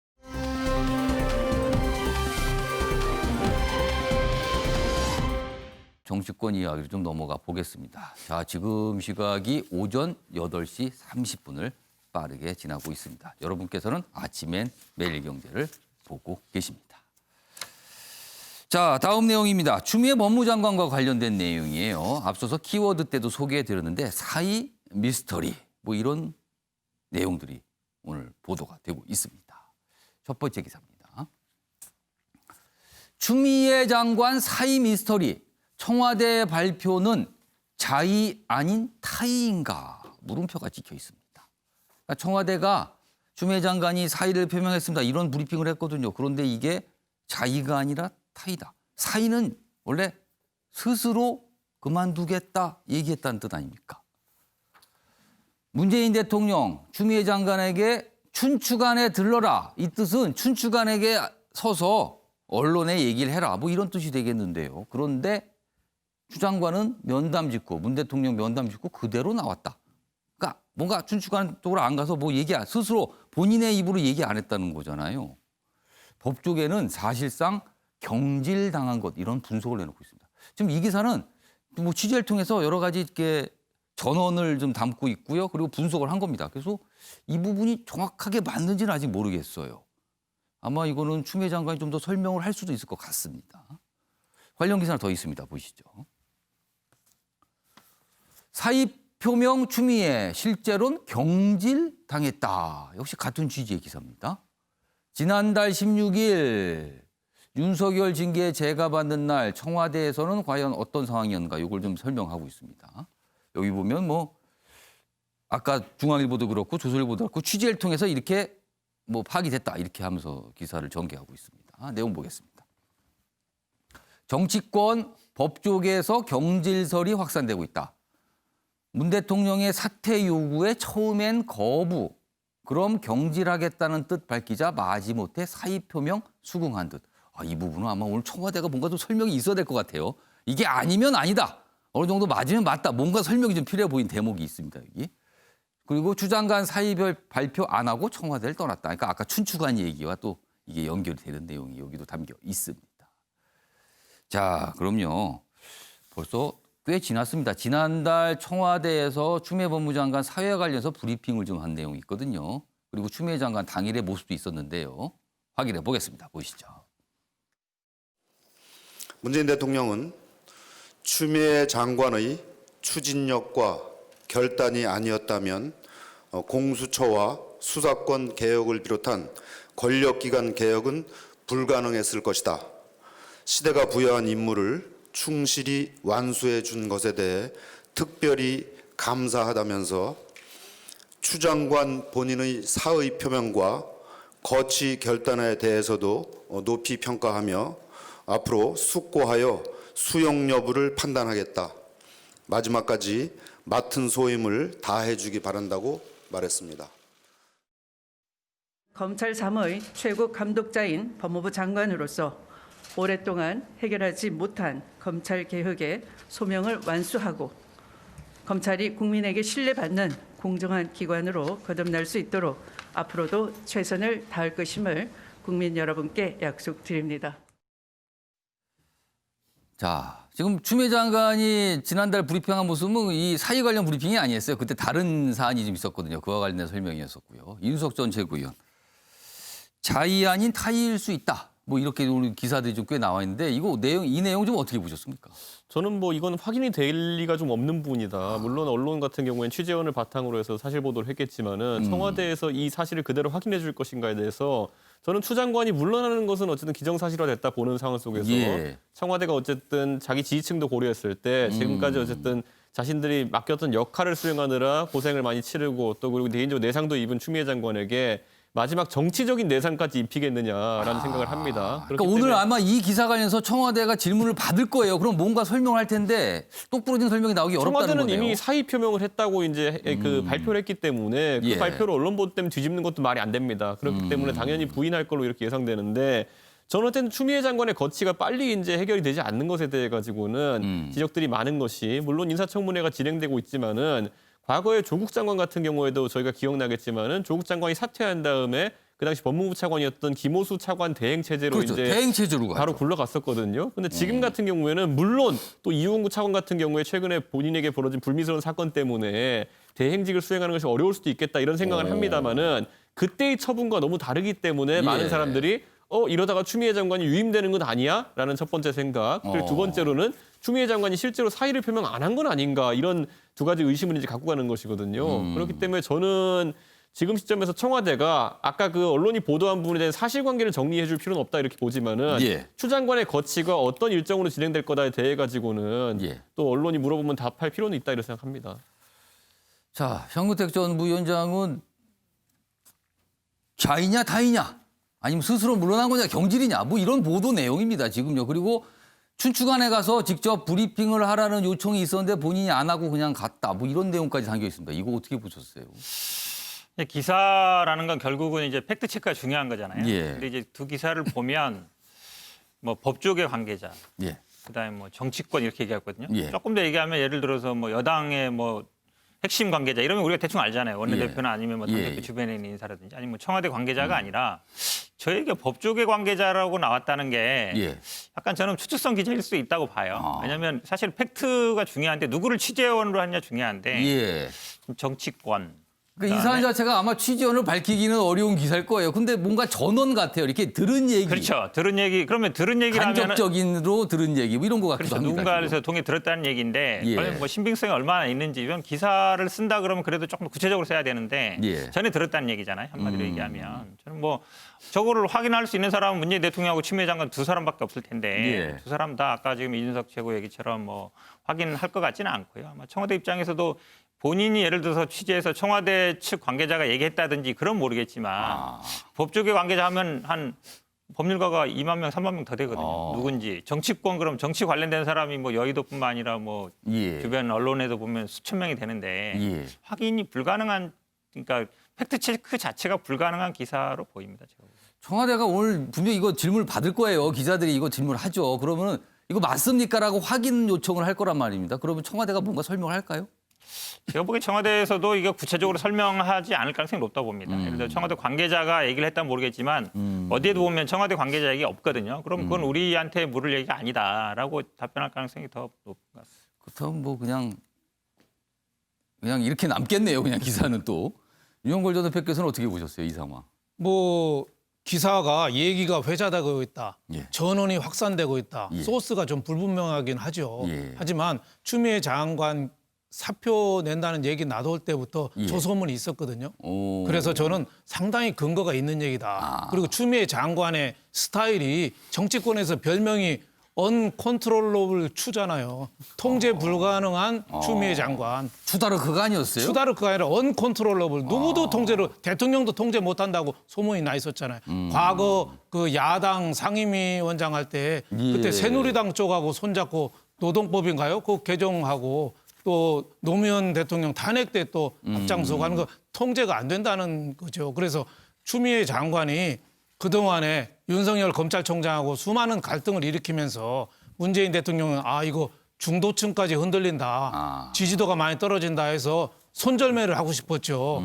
정치권 이야기를 좀 넘어가 보겠습니다. 자, 지금 시각이 오전 8시 30분을 빠르게 지나고 있습니다. 여러분께서는 아침엔 매일경제를 보고 계십니다. 자, 다음 내용입니다. 추미애 법무장관과 관련된 내용이에요. 앞서서 키워드 때도 소개해드렸는데 사이 미스터리 뭐 이런 내용들이 오늘 보도가 되고 있습니다. 첫 번째 기사입니다. 추미애 장관 사이 미스터리. 청와대 발표는 자의 아닌 타의인가? 물음표가 찍혀 있습니다. 그러니까 청와대가 추미애 장관이 사의를 표명했습니다. 이런 브리핑을 했거든요. 그런데 이게 자의가 아니라 타의다. 사의는 원래 스스로 그만두겠다 얘기했다는 뜻 아닙니까? 문재인 대통령 추미애 장관에게 춘추관에 들러라. 이 뜻은 춘추관에게 서서 언론에 얘기를 해라. 뭐 이런 뜻이 되겠는데요. 그런데 추 장관은 면담 직후, 문 대통령 면담 직후 그대로 나왔다. 그러니까 뭔가 춘추관 쪽으로 안 가서 뭐 스스로 본인의 입으로 얘기 안 했다는 거잖아요. 법조계는 사실상 경질당한 것 이런 분석을 내놓고 있습니다. 지금 이 기사는 뭐 취재를 통해서 여러 가지 이렇게 전언을 좀 담고 있고요. 그리고 분석을 한 겁니다. 그래서 이 부분이 정확하게 맞는지는 아직 모르겠어요. 아마 이거는 추미애 장관이 좀 더 설명을 할 수도 있을 것 같습니다. 관련 기사는 더 있습니다. 보시죠. 사의 표명 추미애 실제로는 경질당했다. 역시 같은 취지의 기사입니다. 지난달 16일 윤석열 징계 제가받는 날 청와대에서는 과연 어떤 상황이었는가 이걸 좀 설명하고 있습니다. 여기 보면 뭐 아까 중앙일보도 그렇고 조선일보도 그렇고 취재를 통해서 이렇게 뭐 파악됐다 이렇게 하면서 기사를 전개하고 있습니다. 내용 보겠습니다. 정치권 법조계에서 경질설이 확산되고 있다. 문 대통령의 사퇴 요구에 처음엔 거부, 그럼 경질하겠다는 뜻 밝히자 마지못해 사의 표명 수긍한 듯. 이 부분은 아마 오늘 청와대가 뭔가 좀 설명이 있어야 될 것 같아요. 이게 아니면 아니다. 어느 정도 맞으면 맞다. 뭔가 설명이 좀 필요해 보이는 대목이 있습니다. 여기. 그리고 추 장관 사의별 발표 안 하고 청와대를 떠났다. 그러니까 아까 춘추관 얘기와 또 이게 연결이 되는 내용이 여기도 담겨 있습니다. 자, 그럼요. 벌써 꽤 지났습니다. 지난달 청와대에서 추미애 법무장관 사회와 관련해서 브리핑을 좀 한 내용이 있거든요. 그리고 추미애 장관 당일의 모습도 있었는데요. 확인해 보겠습니다. 보시죠. 문재인 대통령은 추미애 장관의 추진력과 결단이 아니었다면 공수처와 수사권 개혁을 비롯한 권력기관 개혁은 불가능했을 것이다. 시대가 부여한 임무를 충실히 완수해 준 것에 대해 특별히 감사하다면서 추 장관 본인의 사의 표명과 거취 결단에 대해서도 높이 평가하며 앞으로 숙고하여 수용 여부를 판단하겠다. 마지막까지 맡은 소임을 다해 주기 바란다고 말했습니다. 검찰 3의 최고 감독자인 법무부 장관으로서 오랫동안 해결하지 못한 검찰 개혁의 소명을 완수하고 검찰이 국민에게 신뢰받는 공정한 기관으로 거듭날 수 있도록 앞으로도 최선을 다할 것임을 국민 여러분께 약속드립니다. 자, 지금 추미애 장관이 지난달 브리핑한 모습은 이 사의 관련 브리핑이 아니었어요. 그때 다른 사안이 좀 있었거든요. 그와 관련된 설명이었었고요. 이준석 전 최고위원. 자의 아닌 타의일 수 있다. 뭐 이렇게 오늘 기사들이 좀 꽤 나와 있는데 이 내용 좀 어떻게 보셨습니까? 저는 뭐 이건 확인이 될 리가 좀 없는 부분이다. 물론 언론 같은 경우에는 취재원을 바탕으로 해서 사실 보도를 했겠지만은 청와대에서 이 사실을 그대로 확인해 줄 것인가에 대해서 저는 추 장관이 물러나는 것은 어쨌든 기정사실화됐다 보는 상황 속에서 청와대가 어쨌든 자기 지지층도 고려했을 때 지금까지 어쨌든 자신들이 맡겼던 역할을 수행하느라 고생을 많이 치르고 또 그리고 개인적으로 내상도 입은 추미애 장관에게 마지막 정치적인 내상까지 입히겠느냐라는 생각을 합니다. 그러니까 오늘 아마 이 기사 관련해서 청와대가 질문을 받을 거예요. 그럼 뭔가 설명할 텐데 똑부러진 설명이 나오기 어렵다는 거네요. 청와대는 이미 사의 표명을 했다고 이제 그 발표를 했기 때문에 그 발표를 언론 보도 때문에 뒤집는 것도 말이 안 됩니다. 그렇기 때문에 당연히 부인할 걸로 이렇게 예상되는데 저는 어쨌든 추미애 장관의 거취가 빨리 이제 해결이 되지 않는 것에 대해 가지고는 지적들이 많은 것이 물론 인사청문회가 진행되고 있지만은 과거에 조국 장관 같은 경우에도 저희가 기억나겠지만은 조국 장관이 사퇴한 다음에 그 당시 법무부 차관이었던 김호수 차관 대행 체제로 그렇죠. 이제 대행 체제로 바로 가죠. 굴러갔었거든요. 근데 지금 같은 경우에는 물론 또 이용구 차관 같은 경우에 최근에 본인에게 벌어진 불미스러운 사건 때문에 대행직을 수행하는 것이 어려울 수도 있겠다 이런 생각을 합니다만은 그때의 처분과 너무 다르기 때문에 많은 사람들이 이러다가 추미애 장관이 유임되는 건 아니야? 라는 첫 번째 생각. 그리고 두 번째로는 추미애 장관이 실제로 사의를 표명 안 한 건 아닌가 이런 두 가지 의심을 이제 갖고 가는 것이거든요. 그렇기 때문에 저는 지금 시점에서 청와대가 아까 그 언론이 보도한 부분에 대한 사실관계를 정리해 줄 필요는 없다 이렇게 보지만은 추 장관의 거치가 어떤 일정으로 진행될 거다에 대해 가지고는 또 언론이 물어보면 답할 필요는 있다 이렇게 생각합니다. 자, 현근택 전 부위원장은 좌이냐 다이냐 아니면 스스로 물러난 거냐 경질이냐 뭐 이런 보도 내용입니다 지금요. 그리고 춘추관에 가서 직접 브리핑을 하라는 요청이 있었는데 본인이 안 하고 그냥 갔다 뭐 이런 내용까지 담겨 있습니다. 이거 어떻게 보셨어요? 기사라는 건 결국은 이제 팩트 체크가 중요한 거잖아요. 예. 근데 이제 두 기사를 보면 뭐 법조계 관계자, 그다음에 뭐 정치권 이렇게 얘기했거든요. 조금 더 얘기하면 예를 들어서 뭐 여당의 뭐 핵심 관계자 이러면 우리가 대충 알잖아요. 원내대표나 아니면 뭐 당대표 주변에 있는 인사라든지 아니면 뭐 청와대 관계자가 아니라 저에게 법조계 관계자라고 나왔다는 게 약간 저는 추측성 기자일 수 있다고 봐요. 왜냐하면 사실 팩트가 중요한데 누구를 취재원으로 하느냐 중요한데 정치권. 그러니까 이 사안 자체가 아마 취재원을 밝히기는 어려운 기사일 거예요. 근데 뭔가 전원 같아요. 이렇게 들은 얘기. 그렇죠. 들은 얘기. 그러면 들은 얘기라면 간접적인으로 들은 얘기 뭐 이런 거 같기도 그렇죠. 합니다. 누군가에서 통해 들었다는 얘기인데 뭐 신빙성이 얼마나 있는지 이런 기사를 쓴다 그러면 그래도 조금 구체적으로 써야 되는데 전에 들었다는 얘기잖아요. 한마디로 얘기하면. 저는 뭐 저거를 확인할 수 있는 사람은 문재인 대통령하고 추미애 장관 두 사람밖에 없을 텐데 두 사람 다 아까 지금 이준석 최고 얘기처럼 뭐 확인할 것 같지는 않고요. 아마 청와대 입장에서도 본인이 예를 들어서 취재해서 청와대 측 관계자가 얘기했다든지 그런 모르겠지만 법조계 관계자 하면 한 법률가가 2만 명, 3만 명 더 되거든요. 누군지. 정치권 그럼 정치 관련된 사람이 뭐 여의도뿐만 아니라 뭐 주변 언론에도 보면 수천 명이 되는데 확인이 불가능한 그러니까 팩트 체크 자체가 불가능한 기사로 보입니다. 제가. 청와대가 오늘 분명히 이거 질문을 받을 거예요. 기자들이 이거 질문을 하죠. 그러면 이거 맞습니까라고 확인 요청을 할 거란 말입니다. 그러면 청와대가 뭔가 설명을 할까요? 제가 보기엔 청와대에서도 이거 구체적으로 설명하지 않을 가능성이 높다고 봅니다. 예를 들어 청와대 관계자가 얘기를 했다면 모르겠지만 어디에도 보면 청와대 관계자 얘기 없거든요. 그럼 그건 우리한테 물을 얘기가 아니다라고 답변할 가능성이 더 높은 것 같습니다. 그렇다면 뭐 그냥 이렇게 남겠네요. 그냥 기사는 또. 윤영걸 전 대표께서는 어떻게 보셨어요? 이 상황. 뭐 기사가 얘기가 회자되고 있다. 전원이 확산되고 있다. 소스가 좀 불분명하긴 하죠. 하지만 추미애 장관 사표 낸다는 얘기 나올 때부터 조소문이 있었거든요. 그래서 저는 상당히 근거가 있는 얘기다. 그리고 추미애 장관의 스타일이 정치권에서 별명이 언컨트롤러블 추잖아요. 통제 불가능한 추미애 장관. 추다르크가 아니었어요? 추다르크가 아니라 언컨트롤러블. 누구도 통제를 대통령도 통제 못한다고 소문이 나 있었잖아요. 과거 그 야당 상임위원장 할 때 그때 새누리당 쪽하고 손잡고 노동법인가요? 그거 개정하고 또 노무현 대통령 탄핵 때 또 앞장서고 하는 거 통제가 안 된다는 거죠. 그래서 추미애 장관이 그동안에 윤석열 검찰총장하고 수많은 갈등을 일으키면서 문재인 대통령은 이거 중도층까지 흔들린다. 지지도가 많이 떨어진다 해서 손절매를 하고 싶었죠.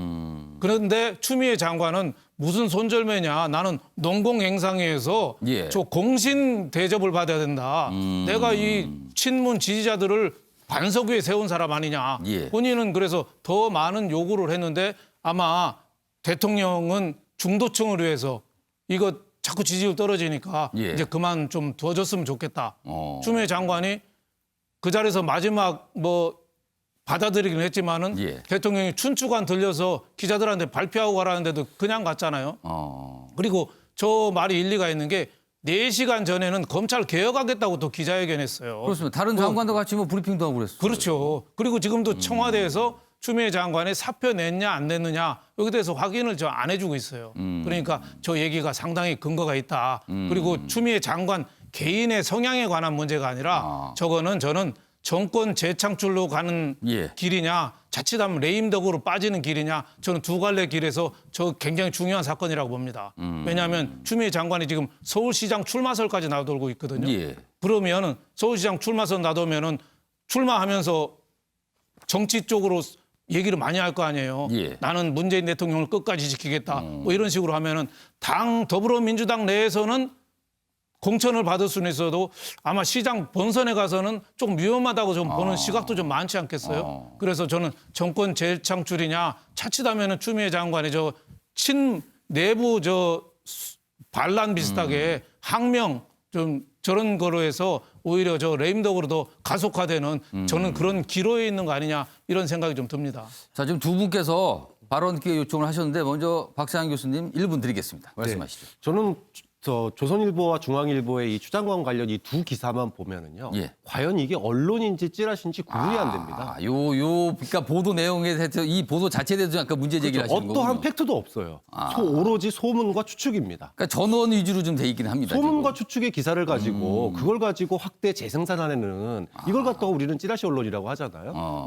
그런데 추미애 장관은 무슨 손절매냐. 나는 농공행상회에서 저 공신 대접을 받아야 된다. 내가 이 친문 지지자들을 반석 위에 세운 사람 아니냐. 본인은 그래서 더 많은 요구를 했는데 아마 대통령은 중도층을 위해서 이거 자꾸 지지율 떨어지니까 이제 그만 좀 둬줬으면 좋겠다. 추미애 장관이 그 자리에서 마지막 뭐 받아들이긴 했지만은 대통령이 춘추관 들려서 기자들한테 발표하고 가라는데도 그냥 갔잖아요. 그리고 저 말이 일리가 있는 게 4시간 전에는 검찰 개혁하겠다고 또 기자회견했어요. 그렇습니다. 다른 장관도 같이 뭐 브리핑도 하고 그랬어요. 그렇죠. 그리고 지금도 청와대에서 추미애 장관의 사표 냈냐 안 냈느냐 여기에 대해서 확인을 저 안 해주고 있어요. 그러니까 저 얘기가 상당히 근거가 있다. 그리고 추미애 장관 개인의 성향에 관한 문제가 아니라 저거는 저는 정권 재창출로 가는 길이냐 자칫하면 레임덕으로 빠지는 길이냐 저는 두 갈래 길에서 저 굉장히 중요한 사건이라고 봅니다. 왜냐하면 추미애 장관이 지금 서울시장 출마설까지 놔두고 있거든요. 그러면 서울시장 출마설 놔두면은 출마하면서 정치 쪽으로 얘기를 많이 할 거 아니에요. 예. 나는 문재인 대통령을 끝까지 지키겠다. 뭐 이런 식으로 하면은 더불어민주당 내에서는 공천을 받을 수는 있어도 아마 시장 본선에 가서는 좀 위험하다고 좀 보는 시각도 좀 많지 않겠어요? 그래서 저는 정권 재창출이냐 자칫하면은 추미애 장관의 내부 반란 비슷하게 항명 좀 저런 거로 해서 오히려 레임덕으로도 가속화되는 저는 그런 기로에 있는 거 아니냐 이런 생각이 좀 듭니다. 자, 지금 두 분께서 발언 기회 요청을 하셨는데 먼저 박상현 교수님 1분 드리겠습니다. 말씀하시죠. 저는 조선일보와 중앙일보의 이 추장관 관련 이 두 기사만 보면은요. 예. 과연 이게 언론인지 찌라시인지 구분이 안 됩니다. 그러니까 보도 내용에 대해서 이 보도 자체에 대해서 약간 문제 제기를 하시는 거군요. 어떠한 팩트도 없어요. 오로지 소문과 추측입니다. 그러니까 전원 위주로 좀 돼 있긴 합니다. 소문과 지금. 추측의 기사를 가지고 그걸 가지고 확대 재생산하는 이걸 갖다가 우리는 찌라시 언론이라고 하잖아요.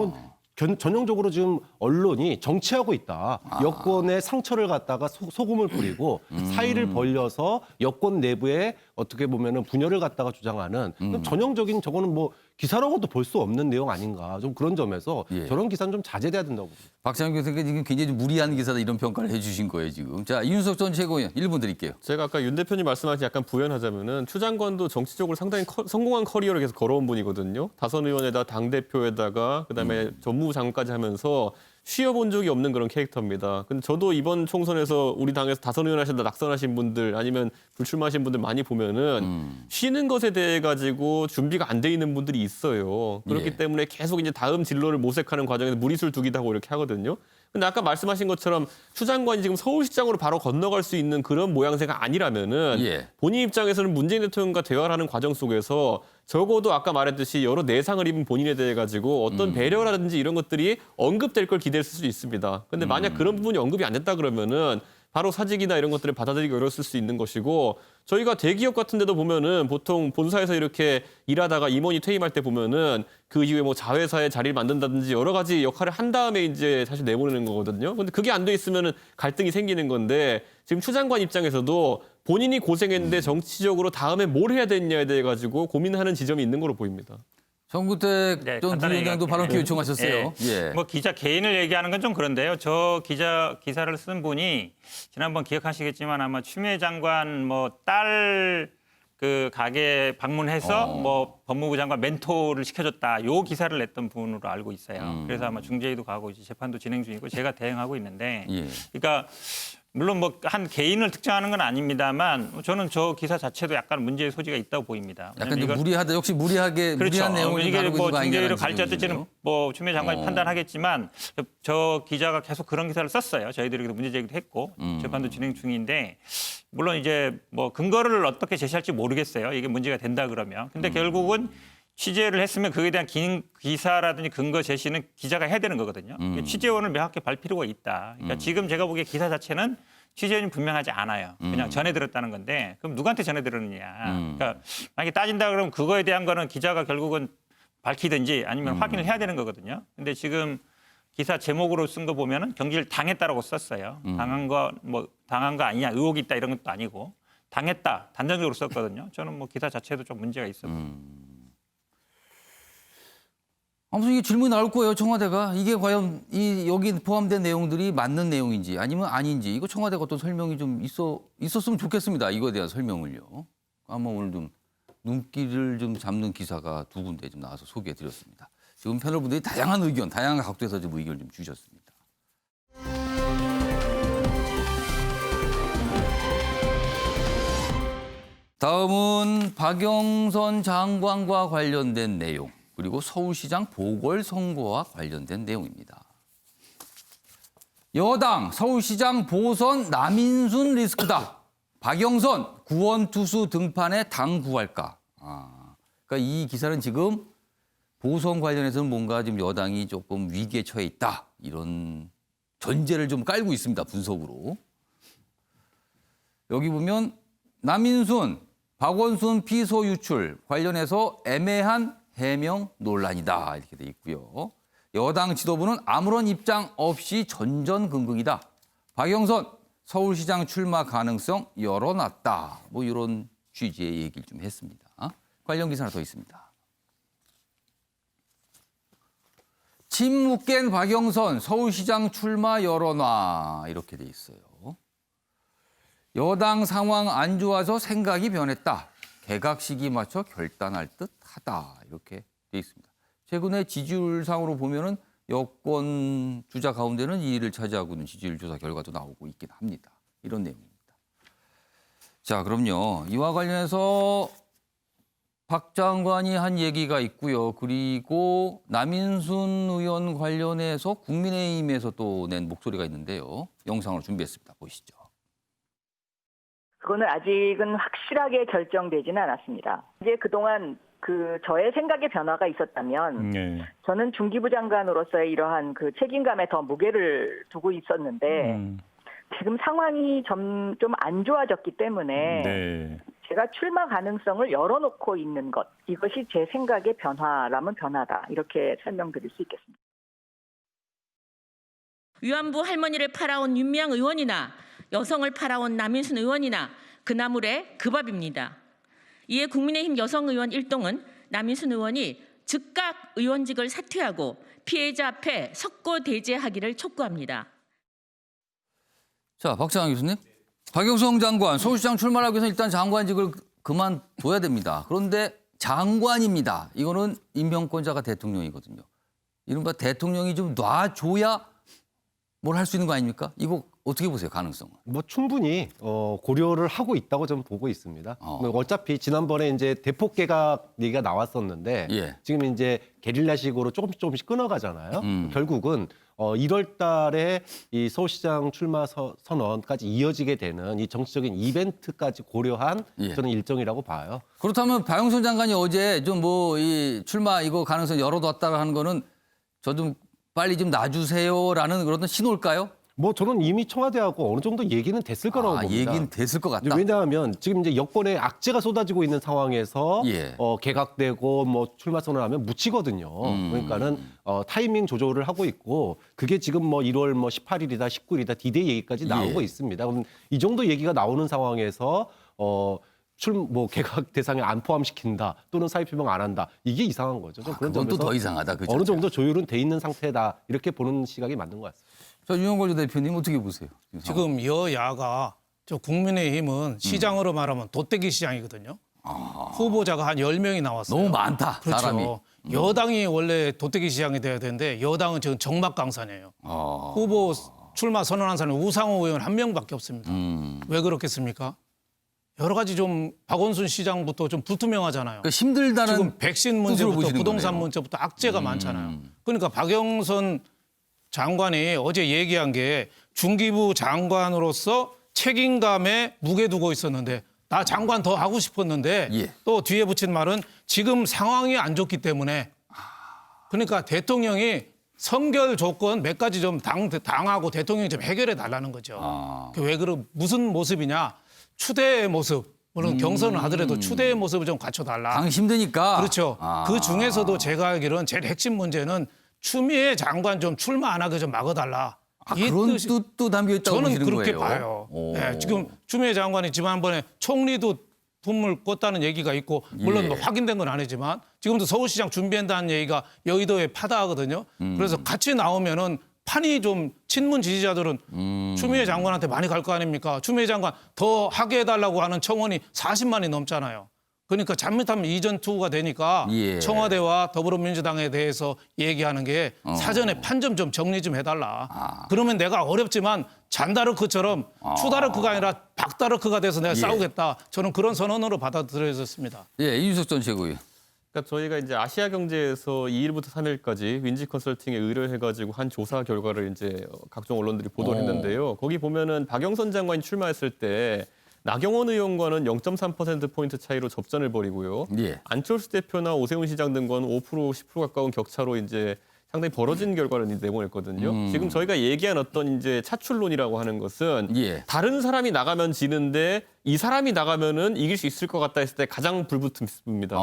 그건 전형적으로 지금 언론이 정치하고 있다. 여권의 상처를 갖다가 소금을 뿌리고 사이를 벌려서 여권 내부에 어떻게 보면은 분열을 갖다가 주장하는 전형적인 저거는 뭐 기사라고도 볼 수 없는 내용 아닌가. 좀 그런 점에서 예. 저런 기사는 좀 자제돼야 된다고 봅니다. 박상현 교수님께 지금 굉장히 좀 무리한 기사다 이런 평가를 해주신 거예요 지금. 자, 이준석 전 최고위원 1분 드릴게요. 제가 아까 윤 대표님 말씀하신 약간 부연하자면은 추 장관도 정치적으로 상당히 성공한 커리어를 계속 걸어온 분이거든요. 다선 의원에다 당 대표에다가 그다음에 법무부 장관까지 하면서 쉬어본 적이 없는 그런 캐릭터입니다. 근데 저도 이번 총선에서 우리 당에서 다선 의원 하시다 낙선하신 분들 아니면 불출마하신 분들 많이 보면은 쉬는 것에 대해 가지고 준비가 안 돼 있는 분들이 있어요. 그렇기 예. 때문에 계속 이제 다음 진로를 모색하는 과정에서 무리수를 두기도 하고 이렇게 하거든요. 근데 아까 말씀하신 것처럼 추 장관이 지금 서울시장으로 바로 건너갈 수 있는 그런 모양새가 아니라면은 예. 본인 입장에서는 문재인 대통령과 대화를 하는 과정 속에서 적어도 아까 말했듯이 여러 내상을 입은 본인에 대해 가지고 어떤 배려라든지 이런 것들이 언급될 걸 기대했을 수 있습니다. 근데 만약 그런 부분이 언급이 안 됐다 그러면은 바로 사직이나 이런 것들을 받아들이기 어려웠을 수 있는 것이고 저희가 대기업 같은 데도 보면은 보통 본사에서 이렇게 일하다가 임원이 퇴임할 때 보면은 그 이후에 뭐 자회사에 자리를 만든다든지 여러 가지 역할을 한 다음에 이제 사실 내보내는 거거든요. 근데 그게 안 돼 있으면은 갈등이 생기는 건데 지금 추 장관 입장에서도 본인이 고생했는데 정치적으로 다음에 뭘 해야 되느냐에 대해 가지고 고민하는 지점이 있는 걸로 보입니다. 정구택 네, 전 간단하게 부위원장도 발언 기회 요청하셨어요. 예. 뭐 기자 개인을 얘기하는 건 좀 그런데요. 저 기사를 쓴 분이 지난번 기억하시겠지만 아마 추미애 장관 뭐 딸 그 가게 방문해서 뭐 법무부 장관 멘토를 시켜줬다. 요 기사를 냈던 분으로 알고 있어요. 그래서 아마 중재위도 가고 이제 재판도 진행 중이고 제가 대행하고 있는데, 예. 그러니까 물론 뭐 한 개인을 특정하는 건 아닙니다만 저는 저 기사 자체도 약간 문제의 소지가 있다고 보입니다. 약간 좀 무리하다. 역시 무리한 내용을 이게 다루고 뭐 있는 거 중재위를 아니냐는 갈지 어떨지는 지적이네요. 뭐 추미애 장관이 판단하겠지만 저 기자가 계속 그런 기사를 썼어요. 저희들에게도 문제 제기도 했고 재판도 진행 중인데 물론 이제 뭐 근거를 어떻게 제시할지 모르겠어요. 이게 문제가 된다 그러면. 근데 결국은 취재를 했으면 그에 대한 기사라든지 근거 제시는 기자가 해야 되는 거거든요. 취재원을 명확히 발 필요가 있다. 그러니까 지금 제가 보기에 기사 자체는 취재원이 분명하지 않아요. 그냥 전해 들었다는 건데 그럼 누구한테 전해 들었느냐. 그러니까 만약에 따진다 그러면 그거에 대한 거는 기자가 결국은 밝히든지 아니면 확인을 해야 되는 거거든요. 근데 지금 기사 제목으로 쓴 거 보면은 경기를 당했다라고 썼어요. 당한 거 아니냐 의혹이 있다 이런 것도 아니고 당했다 단정적으로 썼거든요. 저는 뭐 기사 자체도 좀 문제가 있어 보여요. 아무튼 이게 질문이 나올 거예요. 청와대가 이게 과연 여기 포함된 내용들이 맞는 내용인지 아니면 아닌지 이거 청와대가 어떤 설명이 좀 있었으면 좋겠습니다. 이거에 대한 설명을요. 한번 오늘 좀 눈길을 좀 잡는 기사가 두 군데 좀 나와서 소개해드렸습니다. 지금 패널분들이 다양한 의견, 다양한 각도에서 좀 의견을 좀 주셨습니다. 다음은 박영선 장관과 관련된 내용. 그리고 서울시장 보궐선거와 관련된 내용입니다. 여당 서울시장 보선 남인순 리스크다. 박영선 구원투수 등판에 당 구할까. 그러니까 이 기사는 지금 보선 관련해서는 뭔가 지금 여당이 조금 위기에 처해 있다. 이런 전제를 좀 깔고 있습니다. 분석으로. 여기 보면 남인순, 박원순 피소 유출 관련해서 애매한 해명 논란이다 이렇게 돼 있고요. 여당 지도부는 아무런 입장 없이 전전긍긍이다. 박영선 서울시장 출마 가능성 열어놨다. 뭐 이런 취지의 얘기를 좀 했습니다. 관련 기사 하나 더 있습니다. 침묵 깬 박영선 서울시장 출마 열어놔 이렇게 돼 있어요. 여당 상황 안 좋아서 생각이 변했다. 개각 시기 맞춰 결단할 듯하다 이렇게 돼 있습니다. 최근에 지지율상으로 보면은 여권 주자 가운데는 2위를 차지하고 있는 지지율 조사 결과도 나오고 있긴 합니다. 이런 내용입니다. 자, 그럼요. 이와 관련해서 박 장관이 한 얘기가 있고요. 그리고 남인순 의원 관련해서 국민의힘에서 또 낸 목소리가 있는데요. 영상으로 준비했습니다. 보시죠. 그거는 아직은 확실하게 결정되지는 않았습니다. 이제 그동안 저의 생각의 변화가 있었다면 저는 중기부 장관으로서의 이러한 그 책임감에 더 무게를 두고 있었는데 지금 상황이 좀 안 좋아졌기 때문에 제가 출마 가능성을 열어놓고 있는 것, 이것이 제 생각의 변화라면 변화다, 이렇게 설명드릴 수 있겠습니다. 위안부 할머니를 팔아온 윤미향 의원이나 여성을 팔아온 남인순 의원이나 그 나물의 그 밥입니다. 이에 국민의힘 여성 의원 일동은 남인순 의원이 즉각 의원직을 사퇴하고 피해자 앞에 석고대죄하기를 촉구합니다. 자, 박찬환 교수님. 박영선 장관, 서울시장 출마하기 위해서 일단 장관직을 그만둬야 됩니다. 그런데 장관입니다. 이거는 임명권자가 대통령이거든요. 이른바 대통령이 좀 놔줘야 뭘 할 수 있는 거 아닙니까? 이거 어떻게 보세요, 가능성은? 뭐 충분히 고려를 하고 있다고 저는 보고 있습니다. 어차피 지난번에 이제 대폭 개각 얘기가 나왔었는데 지금 이제 게릴라식으로 조금씩 끊어가잖아요. 결국은 1월 달에 이 서울시장 출마 선언까지 이어지게 되는 이 정치적인 이벤트까지 고려한 저는 일정이라고 봐요. 그렇다면 박영선 장관이 어제 좀 뭐 이 출마 이거 가능성 열어뒀다고 하는 거는 저 좀 빨리 좀 놔주세요라는 그런 신호일까요? 뭐 저는 이미 청와대하고 어느 정도 얘기는 됐을 거라고 봅니다. 얘기는 됐을 것 같다. 왜냐하면 지금 이제 여권의 악재가 쏟아지고 있는 상황에서 개각되고 뭐 출마 선언하면 묻히거든요. 그러니까는 타이밍 조절을 하고 있고 그게 지금 뭐 1월 뭐 18일이다 19일이다 D-Day 얘기까지 나오고 있습니다. 그럼 이 정도 얘기가 나오는 상황에서 뭐 개각 대상에 안 포함시킨다 또는 사의 표명 안 한다 이게 이상한 거죠. 그런 그건 또 더 이상하다. 어느 정도 조율은 돼 있는 상태다 이렇게 보는 시각이 맞는 것 같습니다. 자, 윤영걸 대표님 어떻게 보세요? 지금 여야가 저 국민의힘은 시장으로 말하면 돗대기 시장이거든요. 후보자가 한 10명이 나왔어요. 너무 많다, 그렇죠. 사람이. 여당이 원래 돗대기 시장이 돼야 되는데 여당은 지금 정막강산이에요. 후보 출마 선언한 사람은 우상호 의원 1명밖에 없습니다. 왜 그렇겠습니까? 여러 가지 좀 박원순 시장부터 좀 불투명하잖아요. 그러니까 힘들다는 지금 백신 문제부터 부동산 문제부터 악재가 많잖아요. 그러니까 박영선 장관이 어제 얘기한 게 중기부 장관으로서 책임감에 무게 두고 있었는데 나 장관 더 하고 싶었는데 또 뒤에 붙인 말은 지금 상황이 안 좋기 때문에 그러니까 대통령이 선결 조건 몇 가지 좀 당하고 대통령이 좀 해결해 달라는 거죠. 왜 무슨 모습이냐? 추대의 모습. 물론 경선을 하더라도 추대의 모습을 좀 갖춰달라. 당 힘드니까. 그렇죠. 그 중에서도 제가 알기로는 제일 핵심 문제는 추미애 장관 좀 출마 안 하게 좀 막아달라. 그런 뜻도 담겨 있다고 보시는 저는 그렇게 거예요? 봐요. 네, 지금 추미애 장관이 지난번에 총리도 품을 꿨다는 얘기가 있고 물론 뭐 확인된 건 아니지만 지금도 서울시장 준비한다는 얘기가 여의도에 파다하거든요. 그래서 같이 나오면은 판이 좀 친문 지지자들은 추미애 장관한테 많이 갈 거 아닙니까? 추미애 장관 더 하게 해달라고 하는 청원이 40만이 넘잖아요. 그러니까 잘못하면 이전 투구가 되니까 청와대와 더불어민주당에 대해서 얘기하는 게 사전에 판점 좀 정리 좀 해달라. 그러면 내가 어렵지만 잔다르크처럼 추다르크가 아니라 박다르크가 돼서 내가 싸우겠다. 저는 그런 선언으로 받아들여졌습니다. 이준석 전 최고위원. 그러니까 저희가 이제 아시아경제에서 2일부터 3일까지 윈지 컨설팅에 의뢰해가지고 한 조사 결과를 이제 각종 언론들이 보도를 했는데요. 거기 보면은 박영선 장관이 출마했을 때 나경원 의원과는 0.3%포인트 차이로 접전을 벌이고요. 안철수 대표나 오세훈 시장 등과는 5%, 10% 가까운 격차로 이제 상당히 벌어진 결과를 내보냈거든요. 지금 저희가 얘기한 어떤 이제 차출론이라고 하는 것은 다른 사람이 나가면 지는데 이 사람이 나가면은 이길 수 있을 것 같다 했을 때 가장 불붙습니다.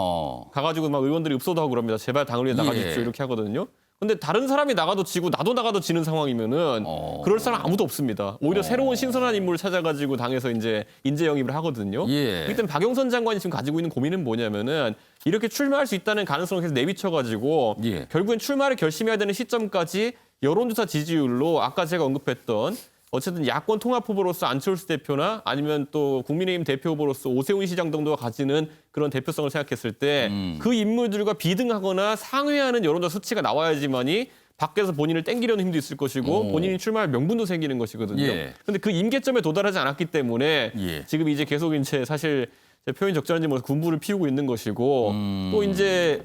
가가지고 막 의원들이 읍소도 하고 그럽니다. 제발 당을 위해 나가주십시오 이렇게 하거든요. 근데 다른 사람이 나가도 지고 나도 나가도 지는 상황이면은 그럴 사람 아무도 없습니다. 오히려 새로운 신선한 인물을 찾아가지고 당에서 이제 인재 영입을 하거든요. 그렇기 때문에 박영선 장관이 지금 가지고 있는 고민은 뭐냐면은 이렇게 출마할 수 있다는 가능성을 계속 내비쳐가지고 결국엔 출마를 결심해야 되는 시점까지 여론조사 지지율로 아까 제가 언급했던 어쨌든 야권 통합 후보로서 안철수 대표나 아니면 또 국민의힘 대표 후보로서 오세훈 시장 정도가 가지는 그런 대표성을 생각했을 때 그 인물들과 비등하거나 상회하는 여론조사 수치가 나와야지만이 밖에서 본인을 땡기려는 힘도 있을 것이고 본인이 출마할 명분도 생기는 것이거든요. 그런데 그 임계점에 도달하지 않았기 때문에 지금 이제 계속 이제 사실 표현이 적절한지 모르겠어서 군부를 피우고 있는 것이고 또 이제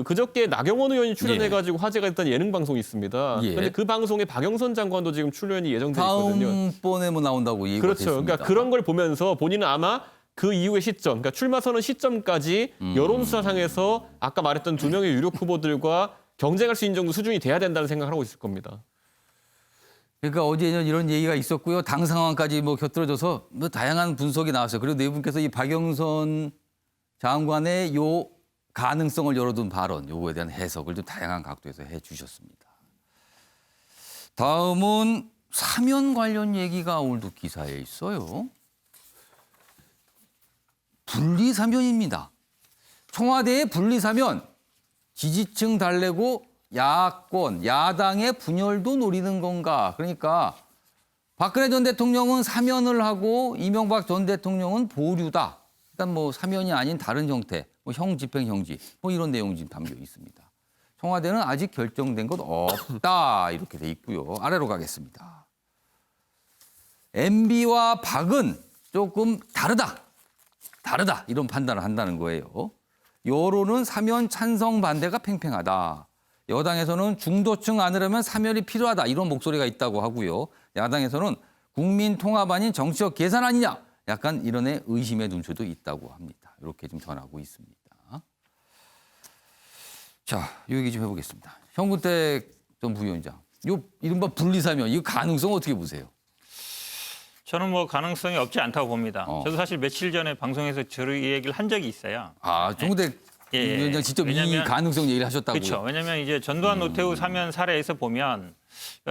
그저께 나경원 의원이 출연해가지고 화제가 됐던 예능 방송이 있습니다. 그런데 그 방송에 박영선 장관도 지금 출연이 예정돼 있거든요. 다음번에 뭐 나온다고 얘기가 그렇죠. 됐습니다. 그러니까 그런 걸 보면서 본인은 아마 그 이후의 시점, 그러니까 출마 선언 시점까지 여론조사상에서 아까 말했던 2명의 유력 후보들과 경쟁할 수 있는 정도 수준이 돼야 된다는 생각을 하고 있을 겁니다. 그러니까 어제는 이런 얘기가 있었고요. 당 상황까지 뭐 곁들여져서 뭐 다양한 분석이 나왔어요. 그리고 네 분께서 이 박영선 장관의 요 가능성을 열어둔 발언, 요거에 대한 해석을 좀 다양한 각도에서 해 주셨습니다. 다음은 사면 관련 얘기가 오늘도 기사에 있어요. 분리사면입니다. 청와대의 분리사면, 지지층 달래고 야권, 야당의 분열도 노리는 건가? 그러니까 박근혜 전 대통령은 사면을 하고 이명박 전 대통령은 보류다. 일단 뭐 사면이 아닌 다른 형태, 뭐 형집행 형지, 뭐 이런 내용이 지금 담겨 있습니다. 청와대는 아직 결정된 것 없다 이렇게 돼 있고요. 아래로 가겠습니다. MB와 박은 조금 다르다 이런 판단을 한다는 거예요. 여론은 사면 찬성 반대가 팽팽하다. 여당에서는 중도층 안으려면 사면이 필요하다 이런 목소리가 있다고 하고요. 야당에서는 국민 통합 아닌 정치적 계산 아니냐 약간 이런 의심의 눈초도 있다고 합니다. 이렇게 좀 전하고 있습니다. 자, 이 얘기 좀 해보겠습니다. 현근택 전 부위원장, 요 이른바 분리사면 이 가능성 어떻게 보세요? 저는 뭐 가능성이 없지 않다고 봅니다. 저도 사실 며칠 전에 방송에서 이 얘기를 한 적이 있어요. 아, 정근택 위원장 직접 이 가능성 얘기를 하셨다고요? 그렇죠. 왜냐하면 이제 전두환 노태우 사면 사례에서 보면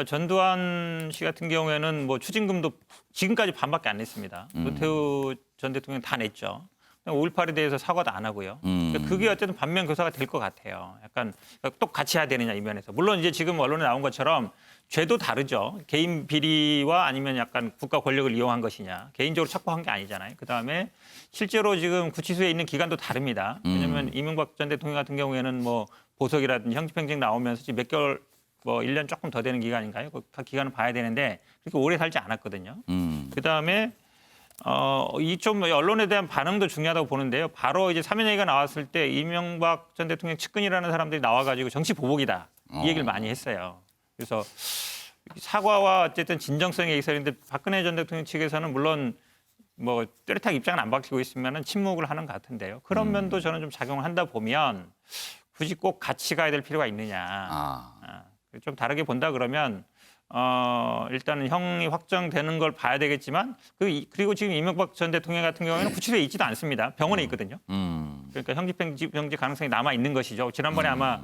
전두환 씨 같은 경우에는 뭐 추징금도 지금까지 반밖에 안 냈습니다. 노태우 전 대통령 다 냈죠. 5.18에 대해서 사과도 안 하고요. 그러니까 그게 어쨌든 반면 교사가 될 것 같아요. 약간 똑같이 해야 되느냐 이 면에서. 물론 이제 지금 언론에 나온 것처럼 죄도 다르죠. 개인 비리와 아니면 약간 국가 권력을 이용한 것이냐. 개인적으로 착복한 게 아니잖아요. 그다음에 실제로 지금 구치소에 있는 기간도 다릅니다. 왜냐하면 이명박 전 대통령 같은 경우에는 뭐 보석이라든지 형집행정 나오면서 지금 몇 개월 뭐 1년 조금 더 되는 기간인가요? 그 기간을 봐야 되는데 그렇게 오래 살지 않았거든요. 그다음에 이 좀 언론에 대한 반응도 중요하다고 보는데요. 바로 이제 사면 얘기가 나왔을 때 이명박 전 대통령 측근이라는 사람들이 나와가지고 정치 보복이다 이 얘기를 많이 했어요. 그래서 사과와 어쨌든 진정성의 얘기가 있는데 박근혜 전 대통령 측에서는 물론 뭐 뚜렷하게 입장은 안 밝히고 있으면은 침묵을 하는 것 같은데요. 그런 면도 저는 좀 작용을 한다 보면 굳이 꼭 같이 가야 될 필요가 있느냐. 좀 다르게 본다 그러면 일단은 형이 확정되는 걸 봐야 되겠지만 그리고 지금 이명박 전 대통령 같은 경우에는 구치소에 있지도 않습니다. 병원에 있거든요. 그러니까 형집행정지 가능성이 남아 있는 것이죠. 지난번에 아마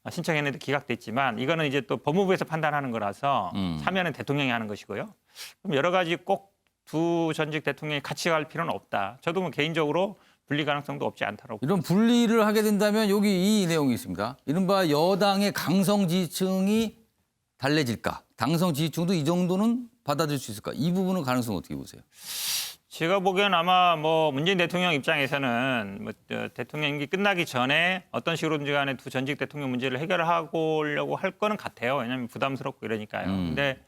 신청했는데 기각됐지만 이거는 이제 또 법무부에서 판단하는 거라서 사면은 대통령이 하는 것이고요. 그럼 여러 가지 꼭 두 전직 대통령이 같이 갈 필요는 없다. 저도 뭐 개인적으로 분리 가능성도 없지 않다고. 이런 분리를 하게 된다면 여기 이 내용이 있습니다. 이른바 여당의 강성 지지층이 달래질까? 당성 지지층도 이 정도는 받아들일 수 있을까? 이 부분은 가능성 어떻게 보세요? 제가 보기엔 아마 뭐 문재인 대통령 입장에서는 뭐 대통령 임기 끝나기 전에 어떤 식으로든지 간에 두 전직 대통령 문제를 해결하려고 할 거는 같아요. 왜냐하면 부담스럽고 이러니까요. 근데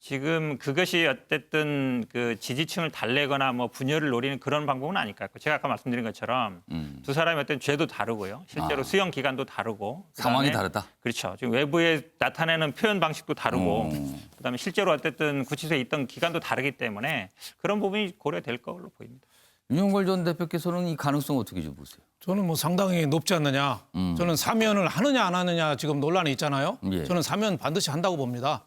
지금 그것이 어쨌든 그 지지층을 달래거나 뭐 분열을 노리는 그런 방법은 아닐 것 같고 제가 아까 말씀드린 것처럼 두 사람의 어떤 죄도 다르고요. 실제로 수용 기간도 다르고 상황이 다르다. 그렇죠. 지금 외부에 나타내는 표현 방식도 다르고 그다음에 실제로 어쨌든 구치소에 있던 기간도 다르기 때문에 그런 부분이 고려될 걸로 보입니다. 윤영걸 전 대표께서는 이 가능성 어떻게 좀 보세요? 저는 뭐 상당히 높지 않느냐. 저는 사면을 하느냐 안 하느냐 지금 논란이 있잖아요. 저는 사면 반드시 한다고 봅니다.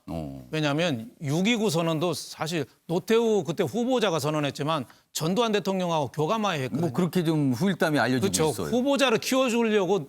왜냐하면 6.29 선언도 사실 노태우 그때 후보자가 선언했지만 전두환 대통령하고 교감하에 했거든요. 뭐 그렇게 좀 후일담이 알려지고 그렇죠. 있어요. 후보자를 키워주려고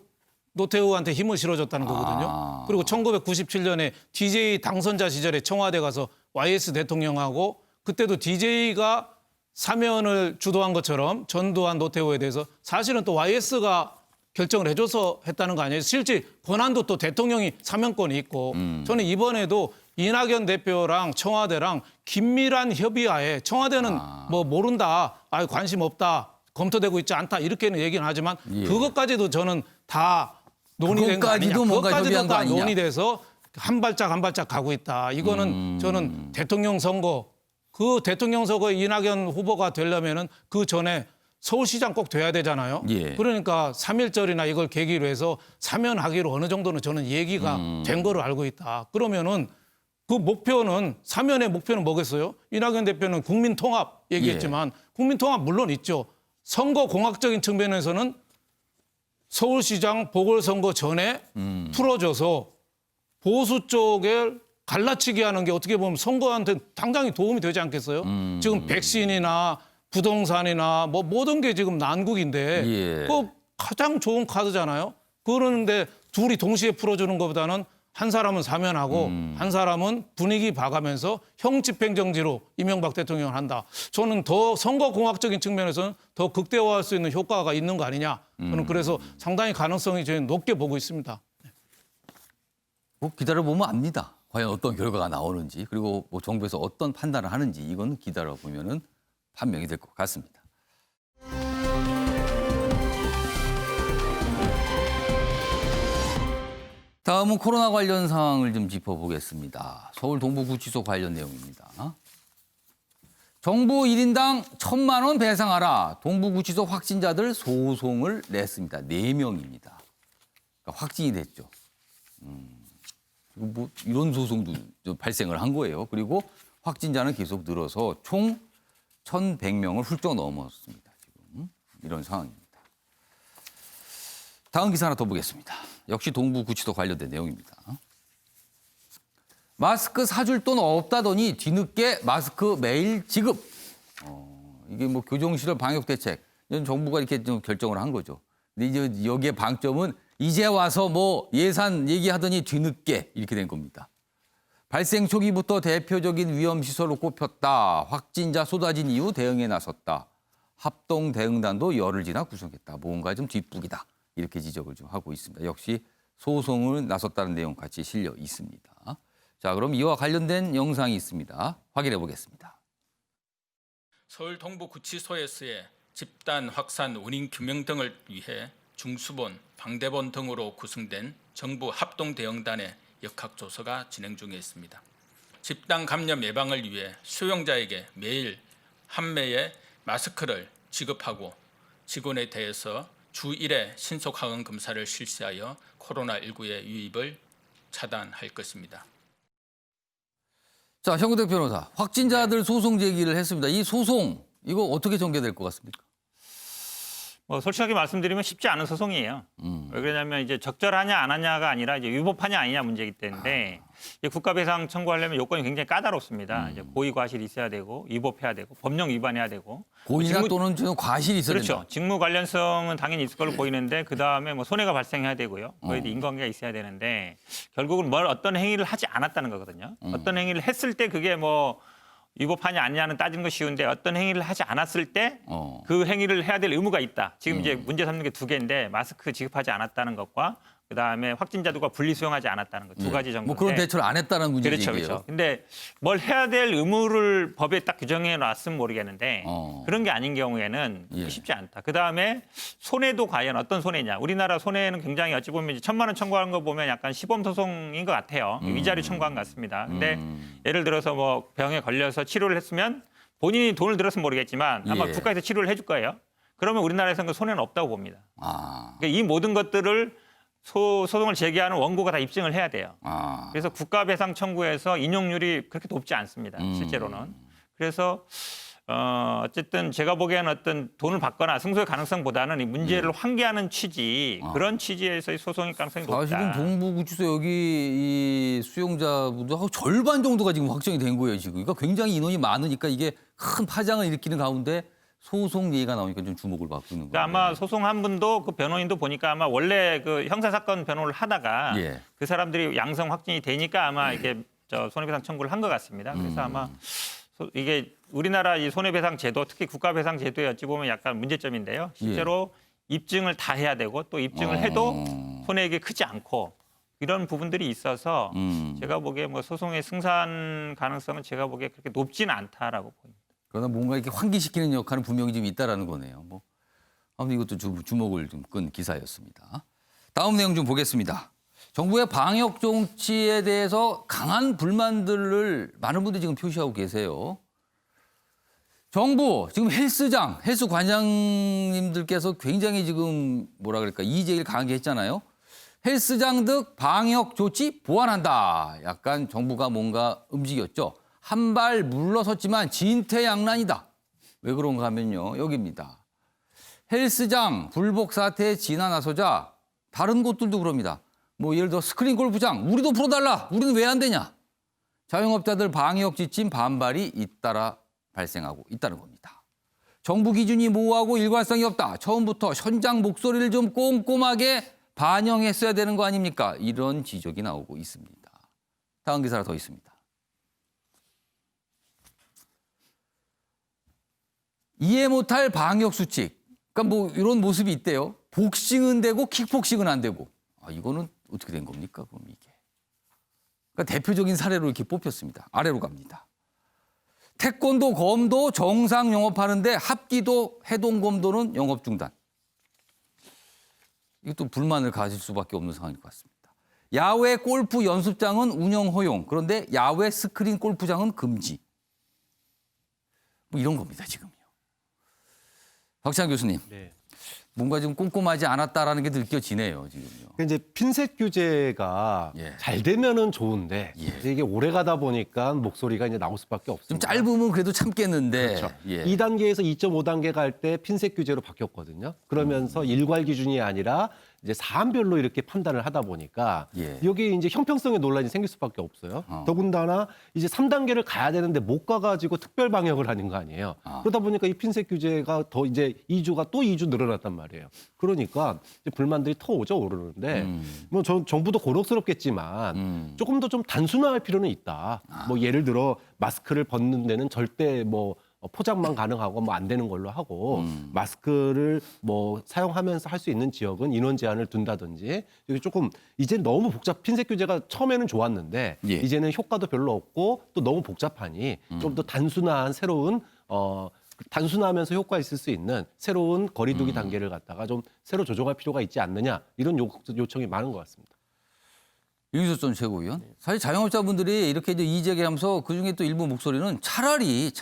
노태우한테 힘을 실어줬다는 거거든요. 그리고 1997년에 DJ 당선자 시절에 청와대 가서 YS 대통령하고 그때도 DJ가 사면을 주도한 것처럼 전두환 노태우에 대해서 사실은 또 YS가 결정을 해줘서 했다는 거 아니에요. 실제 권한도 또 대통령이 사면권이 있고 저는 이번에도 이낙연 대표랑 청와대랑 긴밀한 협의하에 청와대는 뭐 모른다, 관심 없다, 검토되고 있지 않다 이렇게는 얘기는 하지만 그것까지도 저는 다 논의된 거 아니냐. 그것까지도 다 논의돼서 한 발짝 한 발짝 가고 있다. 이거는 저는 대통령 선거 그 대통령 선거에 이낙연 후보가 되려면은 그 전에 서울시장 꼭 돼야 되잖아요. 그러니까 3.1절이나 이걸 계기로 해서 사면하기로 어느 정도는 저는 얘기가 된 거로 알고 있다. 그러면은 그 목표는 사면의 목표는 뭐겠어요? 이낙연 대표는 국민 통합 얘기했지만 국민 통합 물론 있죠. 선거 공학적인 측면에서는 서울시장 보궐선거 전에 풀어줘서 보수 쪽에 갈라치기 하는 게 어떻게 보면 선거한테 당장이 도움이 되지 않겠어요? 지금 백신이나 부동산이나 뭐 모든 게 지금 난국인데 그 가장 좋은 카드잖아요. 그러는데 둘이 동시에 풀어주는 것보다는 한 사람은 사면하고 한 사람은 분위기 봐가면서 형집행정지로 이명박 대통령을 한다. 저는 더 선거공학적인 측면에서는 더 극대화할 수 있는 효과가 있는 거 아니냐. 저는 그래서 상당히 가능성이 저는 높게 보고 있습니다. 뭐 기다려보면 압니다. 과연 어떤 결과가 나오는지 그리고 뭐 정부에서 어떤 판단을 하는지 이건 기다려보면은 판명이 될 것 같습니다. 다음은 코로나 관련 상황을 좀 짚어보겠습니다. 서울 동부구치소 관련 내용입니다. 정부 1인당 1,000만 원 배상하라. 동부구치소 확진자들 소송을 냈습니다. 4명입니다. 그러니까 확진이 됐죠. 뭐 이런 소송도 발생을 한 거예요. 그리고 확진자는 계속 늘어서 총 1,100명을 훌쩍 넘었습니다. 지금 이런 상황입니다. 다음 기사 하나 더 보겠습니다. 역시 동부구치소 관련된 내용입니다. 마스크 사줄 돈 없다더니 뒤늦게 마스크 매일 지급. 이게 뭐 교정시설 방역 대책. 이건 정부가 이렇게 좀 결정을 한 거죠. 근데 이제 여기에 방점은 이제 와서 뭐 예산 얘기하더니 뒤늦게 이렇게 된 겁니다. 발생 초기부터 대표적인 위험시설로 꼽혔다. 확진자 쏟아진 이후 대응에 나섰다. 합동대응단도 열흘 지나 구성했다. 뭔가 좀 뒷북이다. 이렇게 지적을 좀 하고 있습니다. 역시 소송을 나섰다는 내용 같이 실려 있습니다. 자, 그럼 이와 관련된 영상이 있습니다. 확인해 보겠습니다. 서울 동부구치소에서의 집단 확산 원인 규명 등을 위해 중수본, 방대본 등으로 구성된 정부 합동대응단의 역학조사가 진행 중에 있습니다. 집단 감염 예방을 위해 수용자에게 매일 한 매의 마스크를 지급하고 직원에 대해서 주 1회 신속 항원 검사를 실시하여 코로나19의 유입을 차단할 것입니다. 자, 현근택 변호사, 확진자들 소송 제기를 했습니다. 이 소송 이거 어떻게 전개될 것 같습니까? 뭐 솔직하게 말씀드리면 쉽지 않은 소송이에요. 왜 그러냐면 이제 적절하냐 안 하냐가 아니라 이제 위법하냐 아니냐 문제이기 때문에 이제 국가배상 청구하려면 요건이 굉장히 까다롭습니다. 이제 고의 과실이 있어야 되고 위법해야 되고 법령 위반해야 되고 고의나 또는 좀 과실이 있어야 된다. 그렇죠. 직무 관련성은 당연히 있을 걸로 보이는데 그 다음에 뭐 손해가 발생해야 되고요. 거기에 인과관계가 있어야 되는데 결국은 뭘 어떤 행위를 하지 않았다는 거거든요. 어떤 행위를 했을 때 그게 뭐 위법하냐 아니냐는 따지는 거 쉬운데 어떤 행위를 하지 않았을 때 그 행위를 해야 될 의무가 있다. 지금 이제 문제 삼는 게 2개인데 마스크 지급하지 않았다는 것과 그다음에 확진자들과 분리 수용하지 않았다는 것 2가지 정도. 뭐 그런 대처를 안 했다는 문제죠. 그렇죠, 그렇죠. 근데 뭘 해야 될 의무를 법에 딱 규정해 놨으면 모르겠는데 그런 게 아닌 경우에는 쉽지 않다. 그다음에 손해도 과연 어떤 손해냐. 우리나라 손해는 굉장히 어찌 보면 1,000만 원 청구하는 거 보면 약간 시범 소송인 것 같아요. 위자료 청구한 것 같습니다. 근데 예를 들어서 뭐 병에 걸려서 치료를 했으면 본인이 돈을 들었으면 모르겠지만 아마 국가에서 치료를 해줄 거예요. 그러면 우리나라에서는 그 손해는 없다고 봅니다. 그러니까 이 모든 것들을 소송을 제기하는 원고가 다 입증을 해야 돼요. 그래서 국가배상 청구에서 인용률이 그렇게 높지 않습니다. 실제로는. 그래서 어쨌든 제가 보기에는 어떤 돈을 받거나 승소의 가능성보다는 이 문제를 환기하는 취지 그런 취지에서의 소송일 가능성이 높다. 사실은 동부구치소 여기 이 수용자분들하고 절반 정도가 지금 확정이 된 거예요. 지금. 그러니까 굉장히 인원이 많으니까 이게 큰 파장을 일으키는 가운데 소송 얘기가 나오니까 좀 주목을 받고 있는 거예요. 그러니까 아마 소송한 분도 그 변호인도 보니까 아마 원래 그 형사사건 변호를 하다가 그 사람들이 양성 확진이 되니까 아마 이렇게 손해배상 청구를 한 것 같습니다. 그래서 아마 이게 우리나라 이 손해배상 제도, 특히 국가배상 제도에 어찌 보면 약간 문제점인데요. 실제로 입증을 다 해야 되고 또 입증을 해도 손해액이 크지 않고 이런 부분들이 있어서 제가 보기에 뭐 소송의 승산 가능성은 제가 보기에 그렇게 높지는 않다라고 보입니다. 그러나 뭔가 이렇게 환기시키는 역할은 분명히 좀 있다라는 거네요. 뭐 아무튼 이것도 주목을 좀 끈 기사였습니다. 다음 내용 좀 보겠습니다. 정부의 방역 정치에 대해서 강한 불만들을 많은 분들이 지금 표시하고 계세요. 정부 지금 헬스장, 헬스 관장님들께서 굉장히 지금 뭐라 그럴까 이의제기를 강하게 했잖아요. 헬스장 등 방역 조치 보완한다. 약간 정부가 뭔가 움직였죠. 한 발 물러섰지만 진퇴양난이다. 왜 그런가 하면요. 여기입니다. 헬스장 불복 사태에 진화 나서자 다른 곳들도 그럽니다. 뭐 예를 들어 스크린 골프장 우리도 풀어달라. 우리는 왜 안 되냐. 자영업자들 방역 지침 반발이 잇따라 발생하고 있다는 겁니다. 정부 기준이 모호하고 일관성이 없다. 처음부터 현장 목소리를 좀 꼼꼼하게 반영했어야 되는 거 아닙니까? 이런 지적이 나오고 있습니다. 다음 기사가 더 있습니다. 이해 못할 방역 수칙. 그러니까 뭐 이런 모습이 있대요. 복싱은 되고 킥복싱은 안 되고. 이거는 어떻게 된 겁니까? 그럼 이게. 그러니까 대표적인 사례로 이렇게 뽑혔습니다. 아래로 갑니다. 태권도, 검도 정상 영업하는데 합기도, 해동검도는 영업 중단. 이것도 불만을 가질 수밖에 없는 상황일 것 같습니다. 야외 골프 연습장은 운영 허용. 그런데 야외 스크린 골프장은 금지. 뭐 이런 겁니다, 지금요. 박찬 교수님. 뭔가 좀 꼼꼼하지 않았다라는 게 느껴지네요, 지금요. 이제 핀셋 규제가 잘 되면은 좋은데 이제 이게 오래 가다 보니까 목소리가 이제 나올 수밖에 없습니다. 좀 짧으면 그래도 참겠는데. 그렇죠. 2단계에서 2.5단계 갈 때 핀셋 규제로 바뀌었거든요. 그러면서 일괄 기준이 아니라 이제 사안별로 이렇게 판단을 하다 보니까 여기에 이제 형평성의 논란이 생길 수밖에 없어요. 더군다나 이제 3단계를 가야 되는데 못 가가지고 특별 방역을 하는 거 아니에요. 그러다 보니까 이 핀셋 규제가 더 이제 2주가 또 2주 늘어났단 말이에요. 그러니까 이제 불만들이 터 오죠 오르는데 뭐 정부도 고록스럽겠지만 조금 더 좀 단순화할 필요는 있다. 뭐 예를 들어 마스크를 벗는 데는 절대 뭐 포장만 가능하고 뭐 안 되는 걸로 하고 마스크를 뭐 사용하면서 할 수 있는 지역은 인원 제한을 둔다든지 여기 조금 이제 너무 핀셋 규제가 처음에는 좋았는데 이제는 효과도 별로 없고 또 너무 복잡하니 좀 더 단순한 새로운 단순하면서 효과 있을 수 있는 새로운 거리두기 단계를 갖다가 좀 새로 조정할 필요가 있지 않느냐 이런 요청이 많은 것 같습니다. 윤희석 전 최고위원. 사실 자영업자분들이 이렇게 이제 이의제기하면서 그중에 또 일부 목소리는 차라리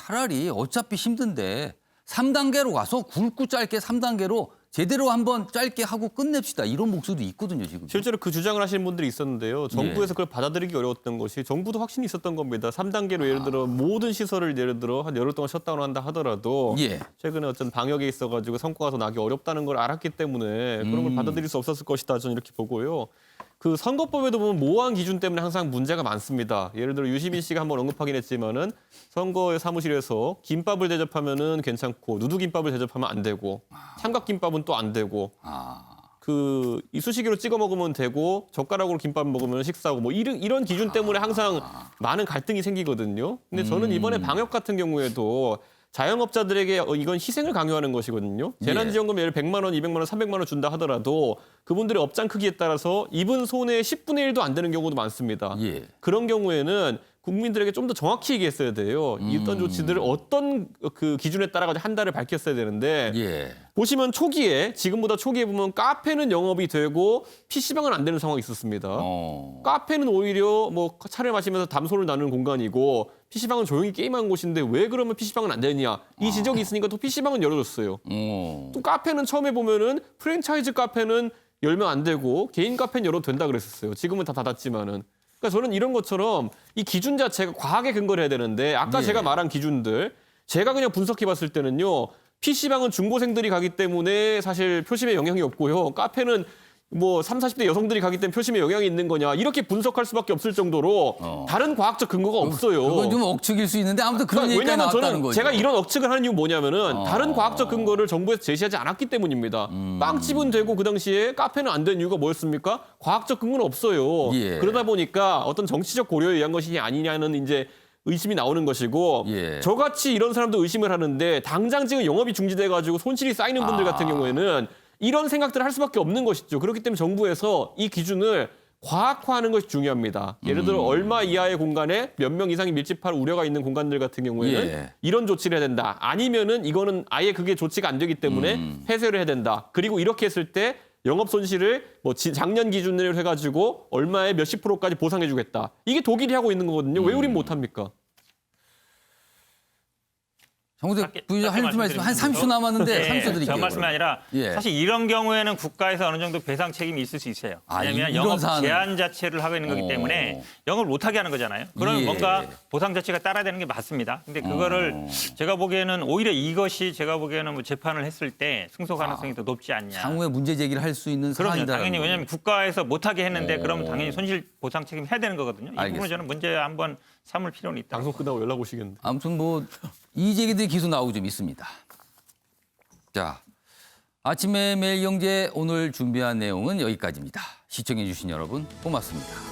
어차피 힘든데 3단계로 가서 굵고 짧게 3단계로 제대로 한번 짧게 하고 끝냅시다. 이런 목소리도 있거든요, 지금. 실제로 그 주장을 하시는 분들이 있었는데요. 정부에서 그걸 받아들이기 어려웠던 것이 정부도 확신이 있었던 겁니다. 3단계로 예를 들어 모든 시설을 예를 들어 한 열흘 동안 셧다운을 한다 하더라도 최근에 어떤 방역에 있어가지고 성과가 더 나기 어렵다는 걸 알았기 때문에 그런 걸 받아들일 수 없었을 것이다. 저는 이렇게 보고요. 그 선거법에도 보면 모호한 기준 때문에 항상 문제가 많습니다. 예를 들어 유시민 씨가 한번 언급하긴 했지만은 선거 사무실에서 김밥을 대접하면은 괜찮고 누드김밥을 대접하면 안 되고 삼각김밥은 또 안 되고 그 이쑤시개로 찍어 먹으면 되고 젓가락으로 김밥 먹으면 식사고 뭐 이런 기준 때문에 항상 많은 갈등이 생기거든요. 근데 저는 이번에 방역 같은 경우에도 자영업자들에게 이건 희생을 강요하는 것이거든요. 재난지원금 예를 100만 원, 200만 원, 300만 원 준다 하더라도 그분들의 업장 크기에 따라서 입은 손해의 10분의 1도 안 되는 경우도 많습니다. 그런 경우에는 국민들에게 좀 더 정확히 얘기했어야 돼요. 어떤 조치들을 어떤 그 기준에 따라 한 달을 밝혔어야 되는데 보시면 지금보다 초기에 보면 카페는 영업이 되고 PC방은 안 되는 상황이 있었습니다. 카페는 오히려 뭐 차를 마시면서 담소를 나누는 공간이고 PC방은 조용히 게임하는 곳인데 왜 그러면 PC방은 안 되느냐. 이 지적이 있으니까 또 PC방은 열어줬어요. 또 카페는 처음에 보면은 프랜차이즈 카페는 열면 안 되고 개인 카페는 열어도 된다 그랬었어요. 지금은 다 닫았지만은. 그러니까 저는 이런 것처럼 이 기준 자체가 과하게 근거를 해야 되는데 아까 제가 말한 기준들 제가 그냥 분석해 봤을 때는요. PC방은 중고생들이 가기 때문에 사실 표심에 영향이 없고요. 카페는 뭐 30, 40대 여성들이 가기 때문에 표심에 영향이 있는 거냐 이렇게 분석할 수밖에 없을 정도로 다른 과학적 근거가 없어요. 그건 좀 억측일 수 있는데 아무튼 그런 그러니까 얘기가 왜냐하면 나왔다는 저는 거죠. 제가 이런 억측을 하는 이유 뭐냐면은 다른 과학적 근거를 정부에서 제시하지 않았기 때문입니다. 빵집은 되고 그 당시에 카페는 안 된 이유가 뭐였습니까? 과학적 근거는 없어요. 예. 그러다 보니까 어떤 정치적 고려에 의한 것이 아니냐는 이제 의심이 나오는 것이고 예. 저같이 이런 사람도 의심을 하는데 당장 지금 영업이 중지돼가지고 손실이 쌓이는 분들 같은 경우에는 이런 생각들을 할 수밖에 없는 것이죠. 그렇기 때문에 정부에서 이 기준을 과학화하는 것이 중요합니다. 예를 들어 얼마 이하의 공간에 몇 명 이상이 밀집할 우려가 있는 공간들 같은 경우에는 예. 이런 조치를 해야 된다. 아니면은 이거는 아예 그게 조치가 안 되기 때문에 폐쇄를 해야 된다. 그리고 이렇게 했을 때 영업 손실을 뭐 작년 기준으로 해가지고 얼마의 몇십 %까지 보상해주겠다. 이게 독일이 하고 있는 거거든요. 왜 우린 못합니까? 정우택 부의장 할 말씀 한 30초 남았는데 30초 드릴게요. 저 말씀이 아니라 예. 사실 이런 경우에는 국가에서 어느 정도 배상 책임이 있을 수 있어요. 왜냐하면 이런 영업 사안은- 제한 자체를 하고 있는 거기 때문에 영업을 못하게 하는 거잖아요. 그러면 예. 뭔가 보상 자체가 따라야 되는 게 맞습니다. 근데 그거를 제가 보기에는 오히려 이것이 제가 보기에는 뭐 재판을 했을 때 승소 가능성이 더 높지 않냐. 향후에 문제 제기를 할 수 있는 그럼요. 사안이다. 당연히 왜냐하면 국가에서 못하게 했는데 그러면 당연히 손실 보상 책임 해야 되는 거거든요. 이 부분은 알겠습니다. 저는 문제 한번 삼을 필요는 있다. 방송 끝나고 연락 오시겠는데. 아무튼 뭐 이 얘기들이 계속 나오고 좀 있습니다. 자, 아침에 매일 경제 오늘 준비한 내용은 여기까지입니다. 시청해 주신 여러분 고맙습니다.